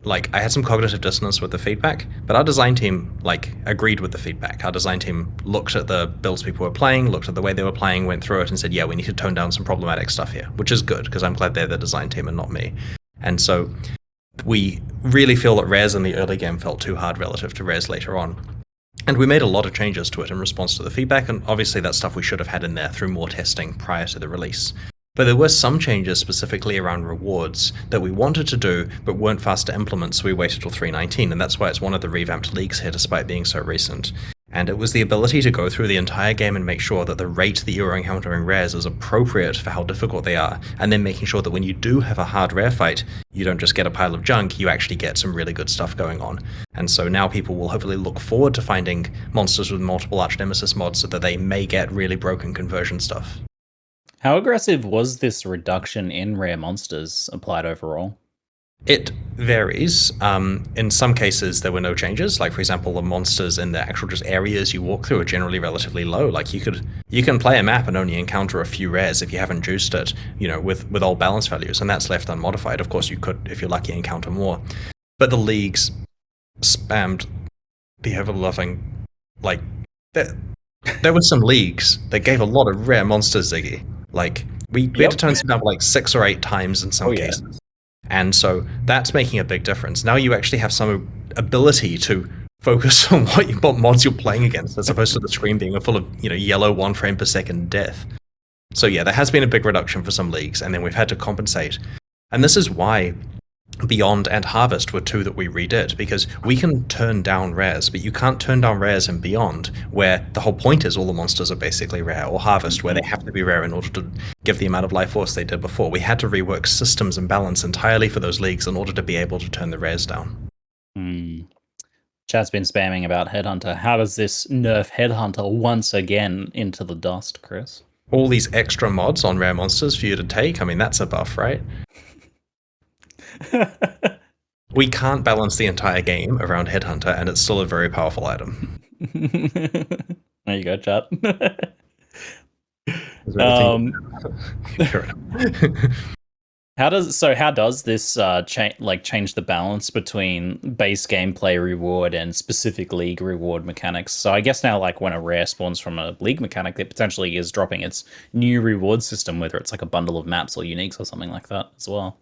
like, I had some cognitive dissonance with the feedback, but our design team, like, agreed with the feedback. Our design team looked at the builds people were playing, looked at the way they were playing, went through it and said, yeah, we need to tone down some problematic stuff here, which is good, because I'm glad they're the design team and not me. And so we really feel that Res in the early game felt too hard relative to Res later on. And we made a lot of changes to it in response to the feedback, and obviously that's stuff we should have had in there through more testing prior to the release. But there were some changes specifically around rewards that we wanted to do but weren't fast to implement, so we waited till 3.19, and that's why it's one of the revamped leagues here despite being so recent. And it was the ability to go through the entire game and make sure that the rate that you're encountering rares is appropriate for how difficult they are, and then making sure that when you do have a hard rare fight, you don't just get a pile of junk, you actually get some really good stuff going on. And so now people will hopefully look forward to finding monsters with multiple Archnemesis mods so that they may get really broken conversion stuff. How aggressive was this reduction in rare monsters applied overall? It varies. In some cases, there were no changes. Like, for example, the monsters in the actual just areas you walk through are generally relatively low. Like, you can play a map and only encounter a few rares if you haven't juiced it, with old balance values, and that's left unmodified. Of course, you could, if you're lucky, encounter more. But the leagues spammed the ever-loving, like, there were some leagues that gave a lot of rare monsters, Ziggy. Like, we had to turn some down like 6 or 8 times in some cases. And so that's making a big difference. Now you actually have some ability to focus on what mods you're playing against, as opposed to the screen being full of yellow 1 frame per second death. So yeah, there has been a big reduction for some leagues, and then we've had to compensate. And this is why Beyond and Harvest were 2 that we redid, because we can turn down rares, but you can't turn down rares in Beyond, where the whole point is all the monsters are basically rare, or Harvest, where they have to be rare in order to give the amount of life force they did before. We had to rework systems and balance entirely for those leagues in order to be able to turn the rares down. Chat's been spamming about Headhunter. How does this nerf Headhunter once again into the dust, Chris? All these extra mods on rare monsters for you to take, I mean, that's a buff, right? We can't balance the entire game around Headhunter, and it's still a very powerful item. There you go, chat. How does this change the balance between base gameplay reward and specific league reward mechanics? So I guess now, like, when a rare spawns from a league mechanic, it potentially is dropping its new reward system, whether it's like a bundle of maps or uniques or something like that as well.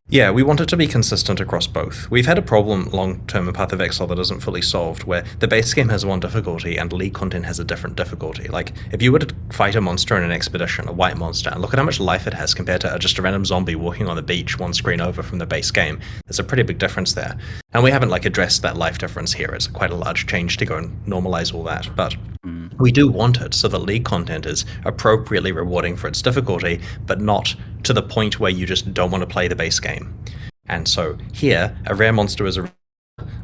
Yeah, we want it to be consistent across both. We've had a problem long-term in Path of Exile that isn't fully solved, where the base game has one difficulty and league content has a different difficulty. Like, if you were to fight a monster in an expedition, a white monster, and look at how much life it has compared to just a random zombie walking on the beach 1 screen over from the base game, there's a pretty big difference there. And we haven't addressed that life difference here. It's quite a large change to go and normalize all that, but we do want it so that league content is appropriately rewarding for its difficulty, but not to the point where you just don't want to play the base game. And so here, a rare monster is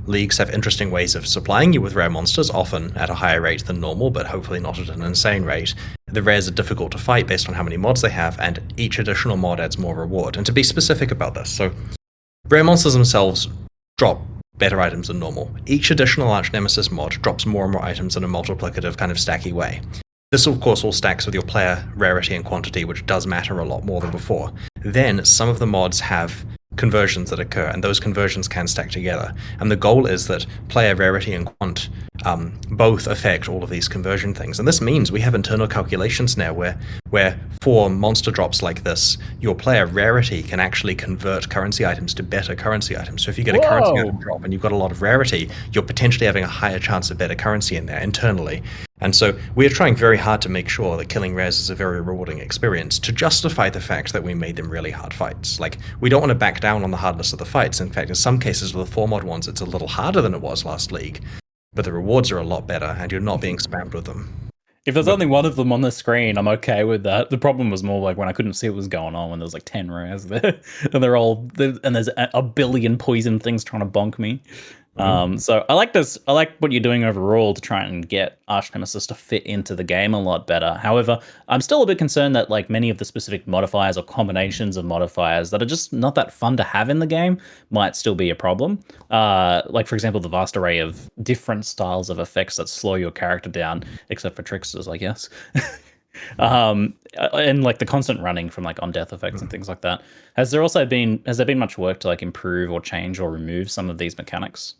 leagues have interesting ways of supplying you with rare monsters, often at a higher rate than normal, but hopefully not at an insane rate. The rares are difficult to fight based on how many mods they have, and each additional mod adds more reward. And to be specific about this, so rare monsters themselves drop better items than normal. Each additional Archnemesis mod drops more and more items in a multiplicative kind of stacky way. This, of course, all stacks with your player rarity and quantity, which does matter a lot more than before. Then, some of the mods have conversions that occur, and those conversions can stack together. And the goal is that player rarity and quant both affect all of these conversion things. And this means we have internal calculations now where for monster drops like this, your player rarity can actually convert currency items to better currency items. So if you get a currency item drop and you've got a lot of rarity, you're potentially having a higher chance of better currency in there internally. And so we're trying very hard to make sure that killing rares is a very rewarding experience to justify the fact that we made them really hard fights. Like, we don't want to back down on the hardness of the fights. In fact, in some cases with the 4-mod ones, it's a little harder than it was last league. But the rewards are a lot better, and you're not being spammed with them. If there's only one of them on the screen, I'm okay with that. The problem was more like when I couldn't see what was going on, when there was like 10 rares there, and there's a billion poison things trying to bonk me. So I like this. I like what you're doing overall to try and get Archnemesis to fit into the game a lot better. However, I'm still a bit concerned that like many of the specific modifiers or combinations of modifiers that are just not that fun to have in the game might still be a problem. Like for example, the vast array of different styles of effects that slow your character down, except for tricksters, I guess. And like the constant running from like on death effects and things like that. Has there been much work to like improve or change or remove some of these mechanics?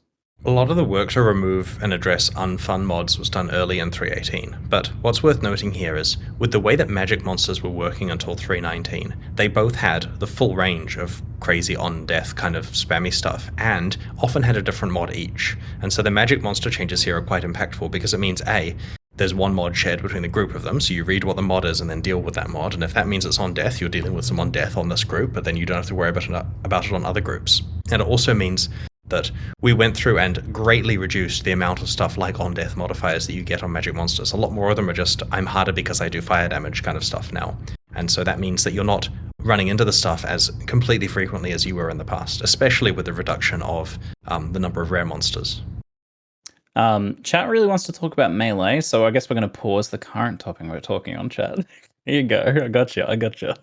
A lot of the work to remove and address unfun mods was done early in 3.18, but what's worth noting here is, with the way that magic monsters were working until 3.19, they both had the full range of crazy on-death kind of spammy stuff, and often had a different mod each. And so the magic monster changes here are quite impactful, because it means A, there's one mod shared between the group of them, so you read what the mod is and then deal with that mod, and if that means it's on death, you're dealing with some on death on this group, but then you don't have to worry about it on other groups. And it also means that we went through and greatly reduced the amount of stuff like on-death modifiers that you get on magic monsters. A lot more of them are just, I'm harder because I do fire damage kind of stuff now. And so that means that you're not running into the stuff as completely frequently as you were in the past, especially with the reduction of the number of rare monsters. Chat really wants to talk about melee, so I guess we're going to pause the current topic we're talking on, chat. Here you go. I gotcha.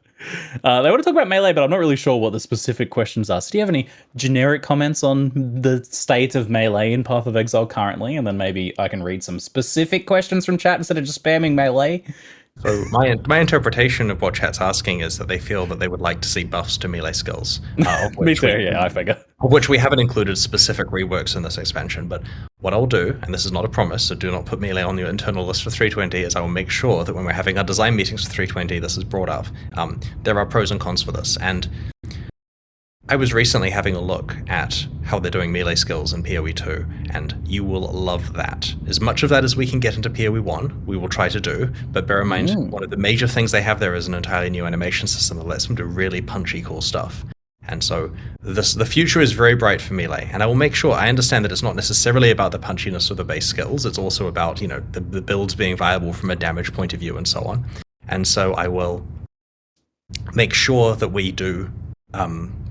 They want to talk about melee, but I'm not really sure what the specific questions are. So do you have any generic comments on the state of melee in Path of Exile currently? And then maybe I can read some specific questions from chat instead of just spamming melee. So my interpretation of what chat's asking is that they feel that they would like to see buffs to melee skills. Me too, I figure. Of which we haven't included specific reworks in this expansion, but what I'll do, and this is not a promise, so do not put melee on your internal list for 320, is I will make sure that when we're having our design meetings for 320, this is brought up. There are pros and cons for this, and I was recently having a look at how they're doing melee skills in PoE 2, and you will love that. As much of that as we can get into PoE 1, we will try to do, but bear in mind, one of the major things they have there is an entirely new animation system that lets them do really punchy, cool stuff. And so the future is very bright for melee, and I will make sure I understand that it's not necessarily about the punchiness of the base skills, it's also about, you know, the builds being viable from a damage point of view and so on. And so I will make sure that we do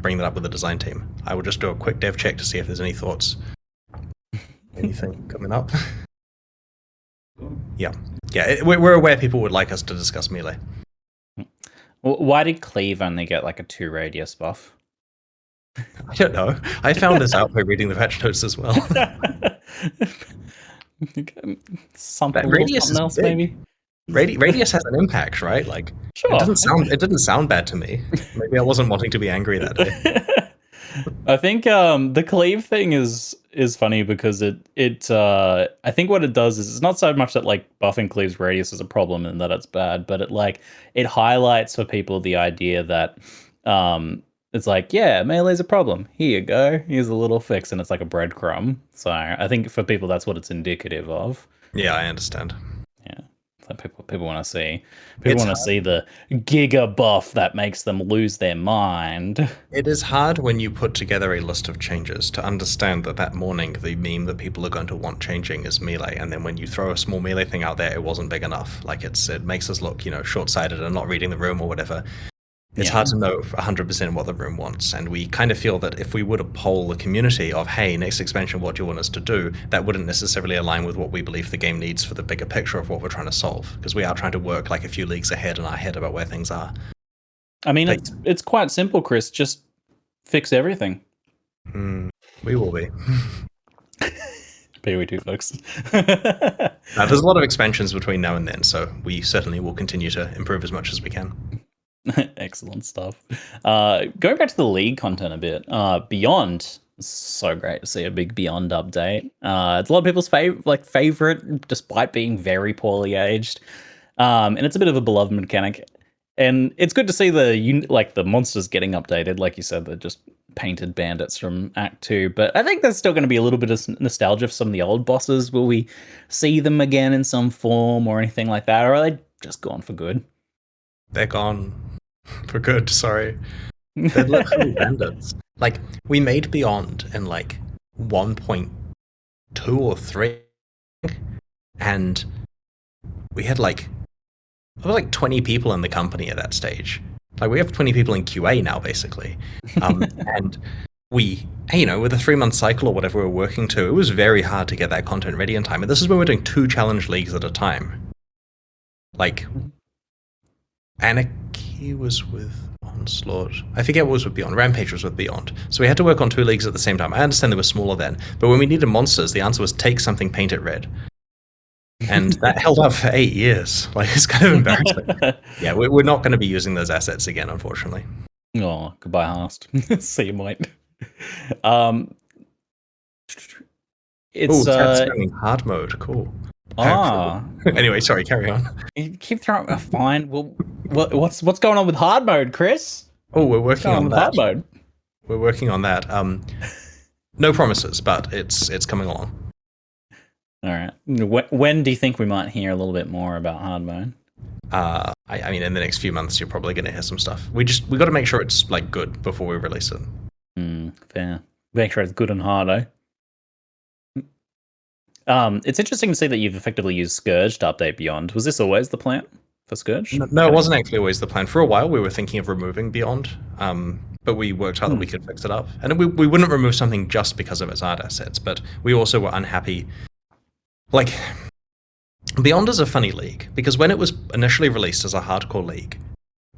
bring that up with the design team. I will just do a quick dev check to see if there's any thoughts. Anything coming up? Yeah, we're aware people would like us to discuss melee. Why did Cleave only get like a 2 radius buff? I don't know. I found this out by reading the patch notes as well. Something radius else, maybe. Radius has an impact, right? Like, sure. It didn't sound bad to me. Maybe I wasn't wanting to be angry that day. I think the cleave thing is funny because I think what it does is it's not so much that like buffing cleave's radius is a problem and that it's bad, but it highlights for people the idea that it's like, yeah, melee's a problem. Here you go. Here's a little fix, and it's like a breadcrumb. So I think for people that's what it's indicative of. Yeah, I understand. Yeah. People want to see. People want to see the giga buff that makes them lose their mind. It is hard when you put together a list of changes to understand that morning the meme that people are going to want changing is melee, and then when you throw a small melee thing out there, it wasn't big enough. Like it makes us look, short-sighted and not reading the room or whatever. It's hard to know 100% what the room wants, and we kind of feel that if we were to poll the community of, hey, next expansion, what do you want us to do, that wouldn't necessarily align with what we believe the game needs for the bigger picture of what we're trying to solve, because we are trying to work like a few leagues ahead in our head about where things are. I mean, it's quite simple, Chris. Just fix everything. We will be. PoE2 folks. Now, there's a lot of expansions between now and then, so we certainly will continue to improve as much as we can. Excellent stuff. Going back to the league content a bit, Beyond, so great to see a big Beyond update. It's a lot of people's favorite, despite being very poorly aged. And it's a bit of a beloved mechanic. And it's good to see the monsters getting updated. Like you said, they're just painted bandits from Act 2. But I think there's still going to be a little bit of nostalgia for some of the old bosses. Will we see them again in some form or anything like that? Or are they just gone for good? They're gone for good, sorry. They're literally bandits. Like, we made Beyond in 1.2 or 3, and we had like, there was like 20 people in the company at that stage. Like we have 20 people in QA now, basically. And we, with a 3-month cycle or whatever we're working to, it was very hard to get that content ready in time. And this is when we're doing 2 challenge leagues at a time. Like, Anarchy was with Onslaught. I forget what was with Beyond. Rampage was with Beyond. So we had to work on 2 leagues at the same time. I understand they were smaller then, but when we needed monsters, the answer was take something, paint it red. And that held up for 8 years. Like, it's kind of embarrassing. Yeah, we're not going to be using those assets again, unfortunately. Oh, goodbye, Hast. See you, mate. It's spamming hard mode. Cool. Anyway, sorry, carry on. You keep throwing fine. Well, what's going on with hard mode, Chris? Oh, we're working on that. Hard mode. We're working on that. No promises, but it's coming along. All right. When do you think we might hear a little bit more about hard mode? I mean, in the next few months, you're probably going to hear some stuff. We got to make sure it's like good before we release it. Fair. Make sure it's good and hard, eh? It's interesting to see that you've effectively used Scourge to update Beyond. Was this always the plan for Scourge? No, it wasn't actually always the plan. For a while, we were thinking of removing Beyond, but we worked out that we could fix it up. And we wouldn't remove something just because of its art assets, but we also were unhappy. Like, Beyond is a funny league, because when it was initially released as a hardcore league,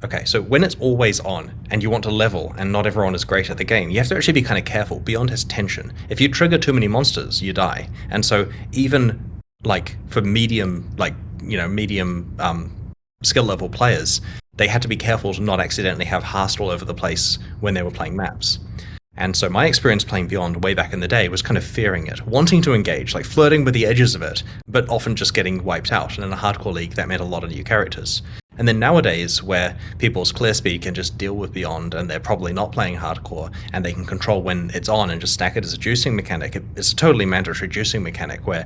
okay, so when it's always on, and you want to level, and not everyone is great at the game, you have to actually be kind of careful. Beyond has tension. If you trigger too many monsters, you die. And so even, like, for medium skill level players, they had to be careful to not accidentally have Hast all over the place when they were playing maps. And so my experience playing Beyond way back in the day was kind of fearing it, wanting to engage, like flirting with the edges of it, but often just getting wiped out. And in a hardcore league, that meant a lot of new characters. And then nowadays, where people's clear speed can just deal with Beyond, and they're probably not playing hardcore, and they can control when it's on and just stack it as a juicing mechanic, it's a totally mandatory juicing mechanic where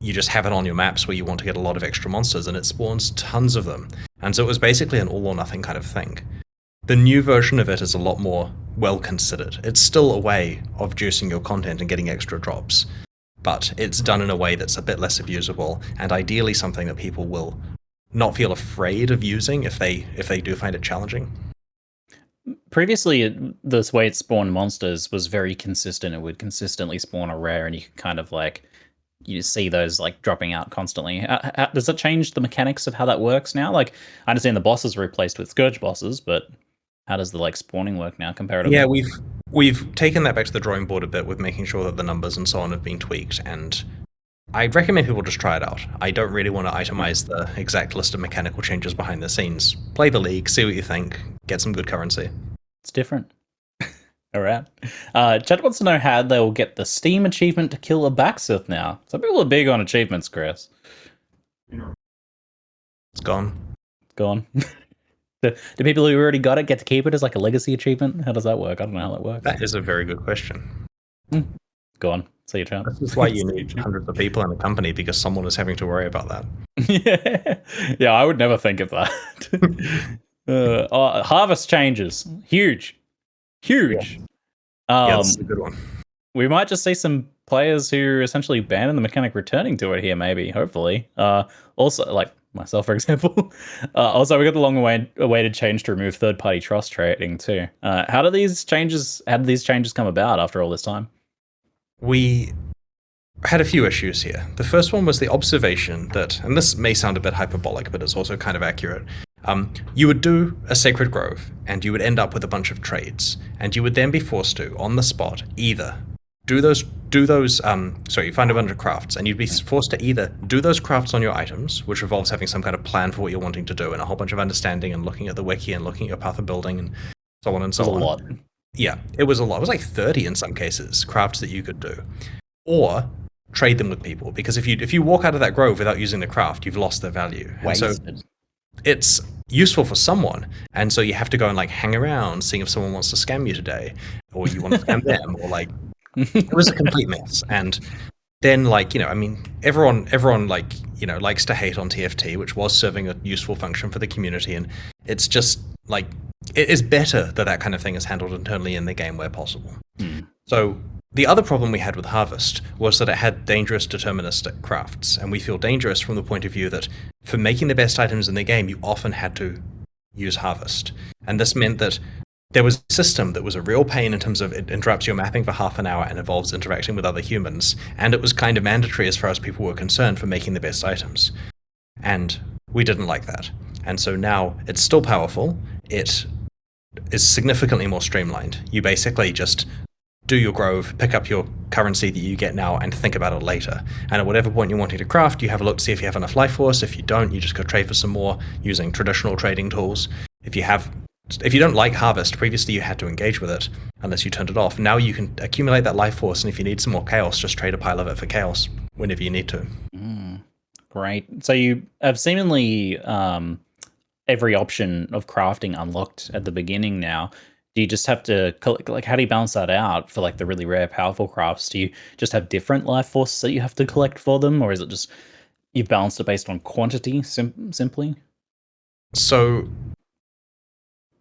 you just have it on your maps where you want to get a lot of extra monsters, and it spawns tons of them. And so it was basically an all or nothing kind of thing. The new version of it is a lot more well considered. It's still a way of juicing your content and getting extra drops, but it's done in a way that's a bit less abusable, and ideally something that people will not feel afraid of using if they do find it challenging. Previously, this way it spawned monsters was very consistent. It would consistently spawn a rare, and you could kind of like, you see those like dropping out constantly. Does that change the mechanics of how that works now? Like, I understand the bosses are replaced with Scourge bosses, but how does the like spawning work now comparatively? Yeah, we've taken that back to the drawing board a bit with making sure that the numbers and so on have been tweaked, and I'd recommend people just try it out. I don't really want to itemize the exact list of mechanical changes behind the scenes. Play the league, see what you think, get some good currency. It's different. All right. Chad wants to know how they will get the Steam achievement to kill a Baxith now. Some people are big on achievements, Chris. It's gone. It's gone. Do people who already got it get to keep it as like a legacy achievement? How does that work? I don't know how that works. That is a very good question. Go on. See your chance. That's why you need hundreds of people in a company, because someone is having to worry about that. Yeah, I would never think of that. Harvest changes. Huge. Yeah, that's a good one. We might just see some players who essentially abandon the mechanic returning to it here, maybe, hopefully. Also, like myself, for example. Also, we got the long-awaited change to remove third-party trust trading too. How did these changes come about after all this time? We had a few issues here. The first one was the observation that, and this may sound a bit hyperbolic, but it's also kind of accurate. You would do a Sacred Grove, and you would end up with a bunch of trades, and you would then be forced to, on the spot, either you find a bunch of crafts, and you'd be forced to either do those crafts on your items, which involves having some kind of plan for what you're wanting to do, and a whole bunch of understanding, and looking at the wiki, and looking at your path of building, and so on and so on. A lot. Yeah, it was a lot. It was like 30 in some cases, crafts that you could do. Or trade them with people, because if you walk out of that grove without using the craft, you've lost their value. And so it's useful for someone, and so you have to go and like hang around, seeing if someone wants to scam you today, or you want to scam them, or like it was a complete mess. And then everyone likes to hate on TFT, which was serving a useful function for the community, and it's just like it is better that kind of thing is handled internally in the game where possible. So The other problem we had with Harvest was that it had dangerous deterministic crafts, and we feel dangerous from the point of view that for making the best items in the game, you often had to use Harvest. And this meant that there was a system that was a real pain in terms of it interrupts your mapping for half an hour and involves interacting with other humans, and it was kind of mandatory as far as people were concerned for making the best items. And we didn't like that. And so now it's still powerful, it is significantly more streamlined. You basically just do your grove, pick up your currency that you get now, and think about it later. And at whatever point you're wanting to craft, you have a look to see if you have enough life force. If you don't, you just go trade for some more using traditional trading tools. If you don't like Harvest, previously you had to engage with it unless you turned it off. Now you can accumulate that life force, and if you need some more chaos, just trade a pile of it for chaos whenever you need to. Great. So you have seemingly every option of crafting unlocked at the beginning now. Do you just have to collect, like, how do you balance that out for like the really rare, powerful crafts? Do you just have different life forces that you have to collect for them, or is it just you've balanced it based on quantity simply? So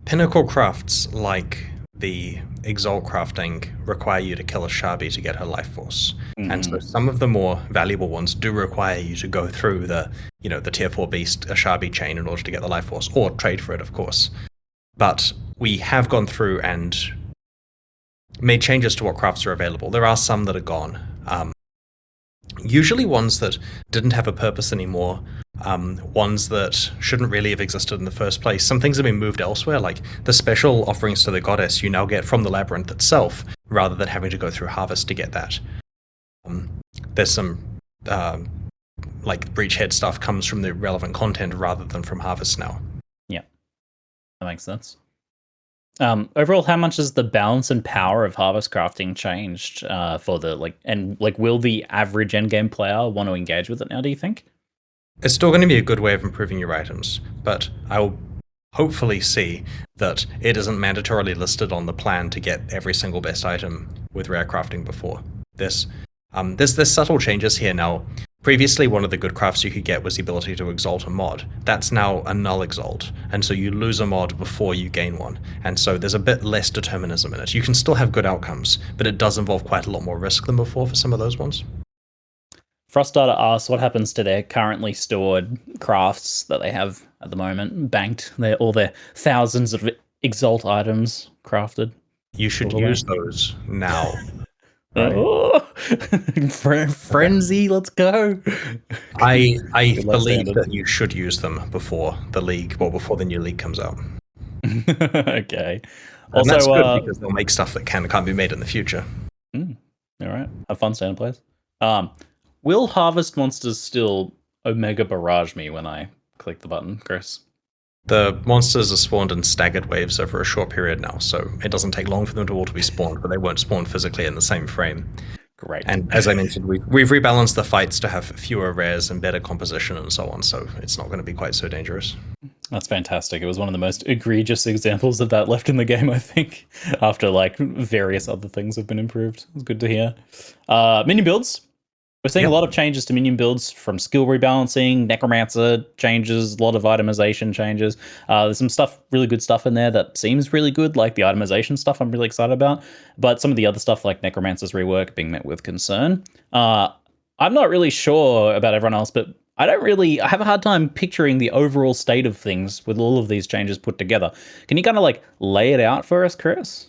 pinnacle crafts like the Exalt crafting require you to kill a Sharpie to get her life force. And so some of the more valuable ones do require you to go through the tier 4 beast, a Sharpie chain in order to get the life force, or trade for it, of course. But we have gone through and made changes to what crafts are available. There are some that are gone. Usually ones that didn't have a purpose anymore, ones that shouldn't really have existed in the first place. Some things have been moved elsewhere, like the special offerings to the goddess you now get from the labyrinth itself, rather than having to go through Harvest to get that. There's some like Breachhead stuff comes from the relevant content rather than from Harvest now. Yeah, that makes sense. Overall, how much has the balance and power of Harvest crafting changed for the will the average endgame player want to engage with it now, do you think? It's still going to be a good way of improving your items, but I'll hopefully see that it isn't mandatorily listed on the plan to get every single best item with rare crafting before. There's subtle changes here now. Previously, one of the good crafts you could get was the ability to exalt a mod. That's now a null exalt, and so you lose a mod before you gain one. And so there's a bit less determinism in it. You can still have good outcomes, but it does involve quite a lot more risk than before for some of those ones. Frostdata asks what happens to their currently stored crafts that they have at the moment, banked, all their thousands of exalt items crafted. You should use those now. Right. Oh, frenzy, let's go. I believe that you should use them before the league, or before the new league comes out. Okay. Also, that's good because they'll make stuff that can't be made in the future. All right. Have fun, standard players. Will Harvest monsters still Omega Barrage me when I click the button, Chris? The monsters are spawned in staggered waves over a short period now, so it doesn't take long for them to all to be spawned, but they won't spawn physically in the same frame. Great. And as I mentioned, we've rebalanced the fights to have fewer rares and better composition and so on, so it's not going to be quite so dangerous. That's fantastic. It was one of the most egregious examples of that left in the game, I think, after like various other things have been improved. It's good to hear. Minion builds. We're seeing a lot of changes to minion builds, from skill rebalancing, Necromancer changes, a lot of itemization changes. There's some stuff, really good stuff in there that seems really good, like the itemization stuff I'm really excited about. But some of the other stuff, like Necromancer's rework, being met with concern. I'm not really sure about everyone else, but I have a hard time picturing the overall state of things with all of these changes put together. Can you kind of like lay it out for us, Chris?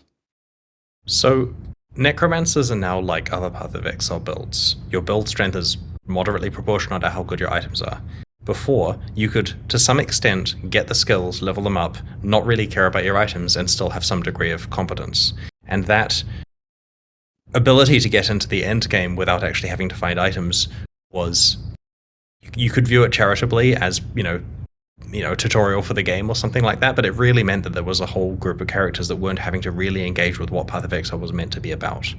So Necromancers are now like other Path of Exile builds. Your build strength is moderately proportional to how good your items are. Before, you could, to some extent, get the skills, level them up, not really care about your items, and still have some degree of competence. And that ability to get into the end game without actually having to find items was... You could view it charitably as, tutorial for the game or something like that, but it really meant that there was a whole group of characters that weren't having to really engage with what Path of Exile was meant to be about,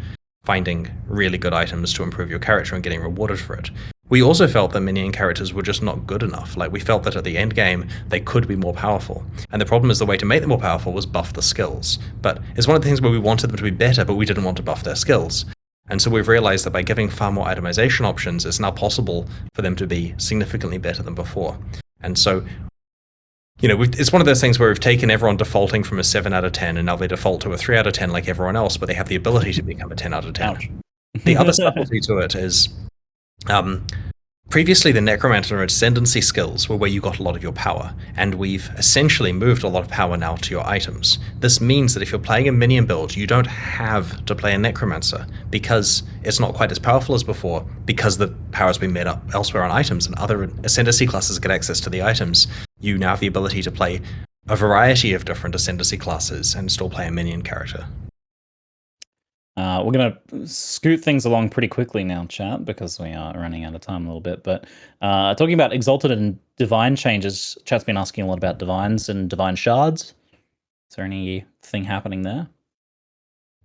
finding really good items to improve your character and getting rewarded for it. We also felt that minion characters were just not good enough. Like, we felt that at the end game, they could be more powerful. And the problem is the way to make them more powerful was buff the skills. But it's one of the things where we wanted them to be better, but we didn't want to buff their skills. And so we've realized that by giving far more itemization options, it's now possible for them to be significantly better than before. And so it's one of those things where we've taken everyone defaulting from a 7 out of 10, and now they default to a 3 out of 10 like everyone else, but they have the ability to become a 10 out of 10. Ouch. The other subtlety to it is, previously the Necromancer Ascendancy skills were where you got a lot of your power, and we've essentially moved a lot of power now to your items. This means that if you're playing a Minion build, you don't have to play a Necromancer, because it's not quite as powerful as before, because the power's been made up elsewhere on items, and other Ascendancy classes get access to the items. You now have the ability to play a variety of different Ascendancy classes and still play a Minion character. We're going to scoot things along pretty quickly now, chat, because we are running out of time a little bit. But talking about Exalted and Divine changes, chat's been asking a lot about Divines and Divine Shards. Is there anything happening there?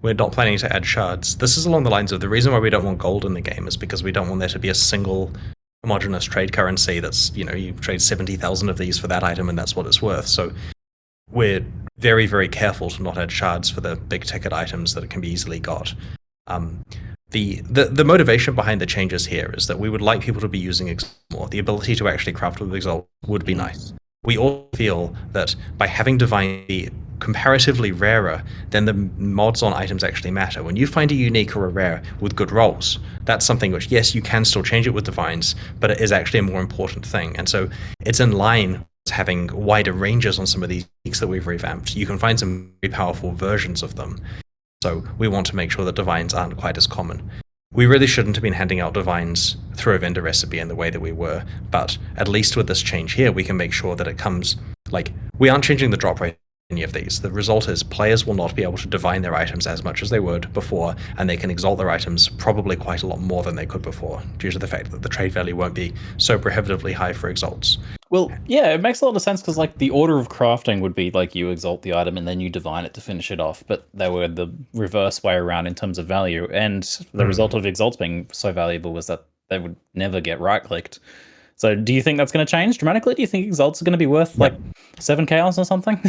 We're not planning to add shards. This is along the lines of the reason why we don't want gold in the game is because we don't want there to be a single homogenous trade currency that's, you trade 70,000 of these for that item and that's what it's worth. So we're very, very careful to not add shards for the big ticket items that can be easily got. The motivation behind the changes here is that we would like people to be using Exalt more. The ability to actually craft with Exalt would be nice. We all feel that by having Divine be comparatively rarer, then the mods on items actually matter. When you find a unique or a rare with good rolls, that's something which, yes, you can still change it with Divines, but it is actually a more important thing. And so it's in line with having wider ranges on some of these uniques that we've revamped. You can find some very powerful versions of them. So we want to make sure that Divines aren't quite as common. We really shouldn't have been handing out Divines through a vendor recipe in the way that we were, but at least with this change here, we can make sure that it comes, we aren't changing the drop rate any of these. The result is players will not be able to divine their items as much as they would before, and they can exalt their items probably quite a lot more than they could before, due to the fact that the trade value won't be so prohibitively high for exalts. Well, yeah, it makes a lot of sense because the order of crafting would be you exalt the item and then you divine it to finish it off, but they were the reverse way around in terms of value, and the result of exalts being so valuable was that they would never get right-clicked. So do you think that's going to change dramatically? Do you think exalts are going to be worth 7 chaos or something?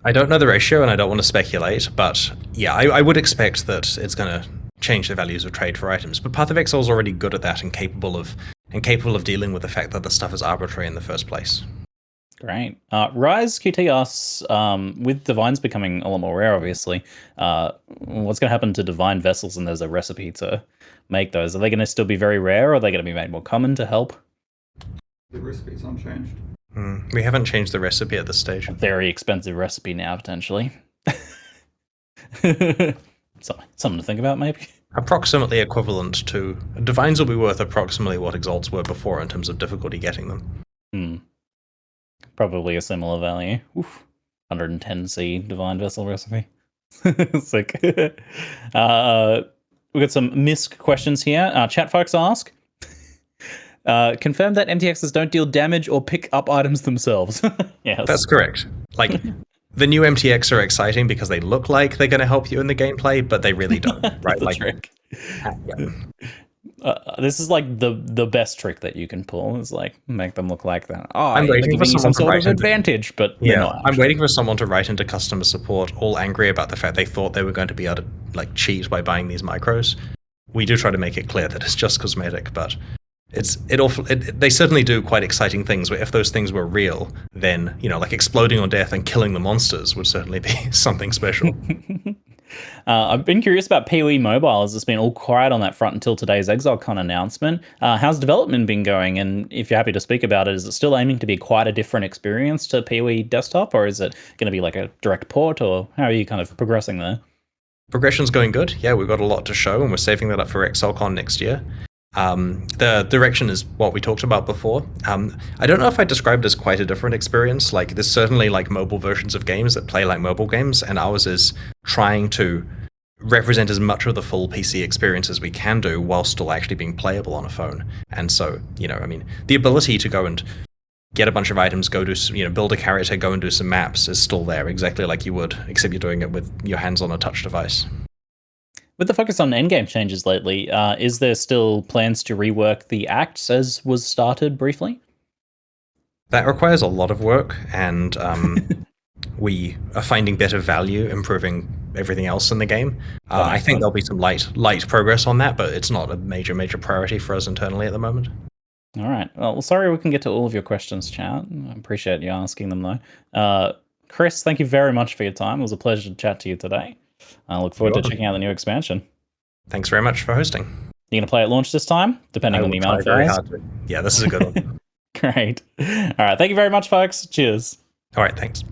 I don't know the ratio and I don't want to speculate, but yeah, I would expect that it's going to change the values of trade for items. But Path of Exile is already good at that and capable of dealing with the fact that the stuff is arbitrary in the first place. Great. Rise QT asks, with Divines becoming a lot more rare, obviously, what's going to happen to Divine Vessels, and there's a recipe to make those? Are they going to still be very rare, or are they going to be made more common to help? The recipe's unchanged. We haven't changed the recipe at this stage. A very expensive recipe now, potentially. Something to think about, maybe? Approximately equivalent to... Divines will be worth approximately what Exalts were before in terms of difficulty getting them. Probably a similar value. 110C Divine Vessel recipe. Sick. We've got some MISC questions here. Chat folks ask, confirm that MTXs don't deal damage or pick up items themselves. Yes. That's correct. The new MTX are exciting because they look like they're going to help you in the gameplay, but they really don't, right? That's the trick. This is the best trick that you can pull is make them look like that. Oh, I'm waiting for some sort of advantage, but I'm waiting for someone to write into customer support all angry about the fact they thought they were going to be able to cheat by buying these micros. We do try to make it clear that it's just cosmetic, but they certainly do quite exciting things where if those things were real, then, exploding on death and killing the monsters would certainly be something special. I've been curious about PoE Mobile, as it's been all quiet on that front until today's Exocon announcement. How's development been going? And if you're happy to speak about it, is it still aiming to be quite a different experience to PoE Desktop, or is it going to be a direct port, or how are you kind of progressing there? Progression's going good. Yeah, we've got a lot to show, and we're saving that up for Exocon next year. The direction is what we talked about before. I don't know if I described it as quite a different experience. There's certainly mobile versions of games that play like mobile games, and ours is trying to represent as much of the full PC experience as we can do while still actually being playable on a phone. And so, the ability to go and get a bunch of items, go do, build a character, go and do some maps is still there, exactly like you would, except you're doing it with your hands on a touch device. With the focus on endgame changes lately, is there still plans to rework the acts as was started briefly? That requires a lot of work, and we are finding better value improving everything else in the game. I think there'll be some light progress on that, but it's not a major priority for us internally at the moment. All right. Well, sorry we can get to all of your questions, chat. I appreciate you asking them, though. Chris, thank you very much for your time. It was a pleasure to chat to you today. I look forward to checking out the new expansion. Thanks very much for hosting. You going to play at launch this time, depending on the amount of very fires? hard to. Yeah, this is a good one. Great. All right. Thank you very much, folks. Cheers. All right, thanks.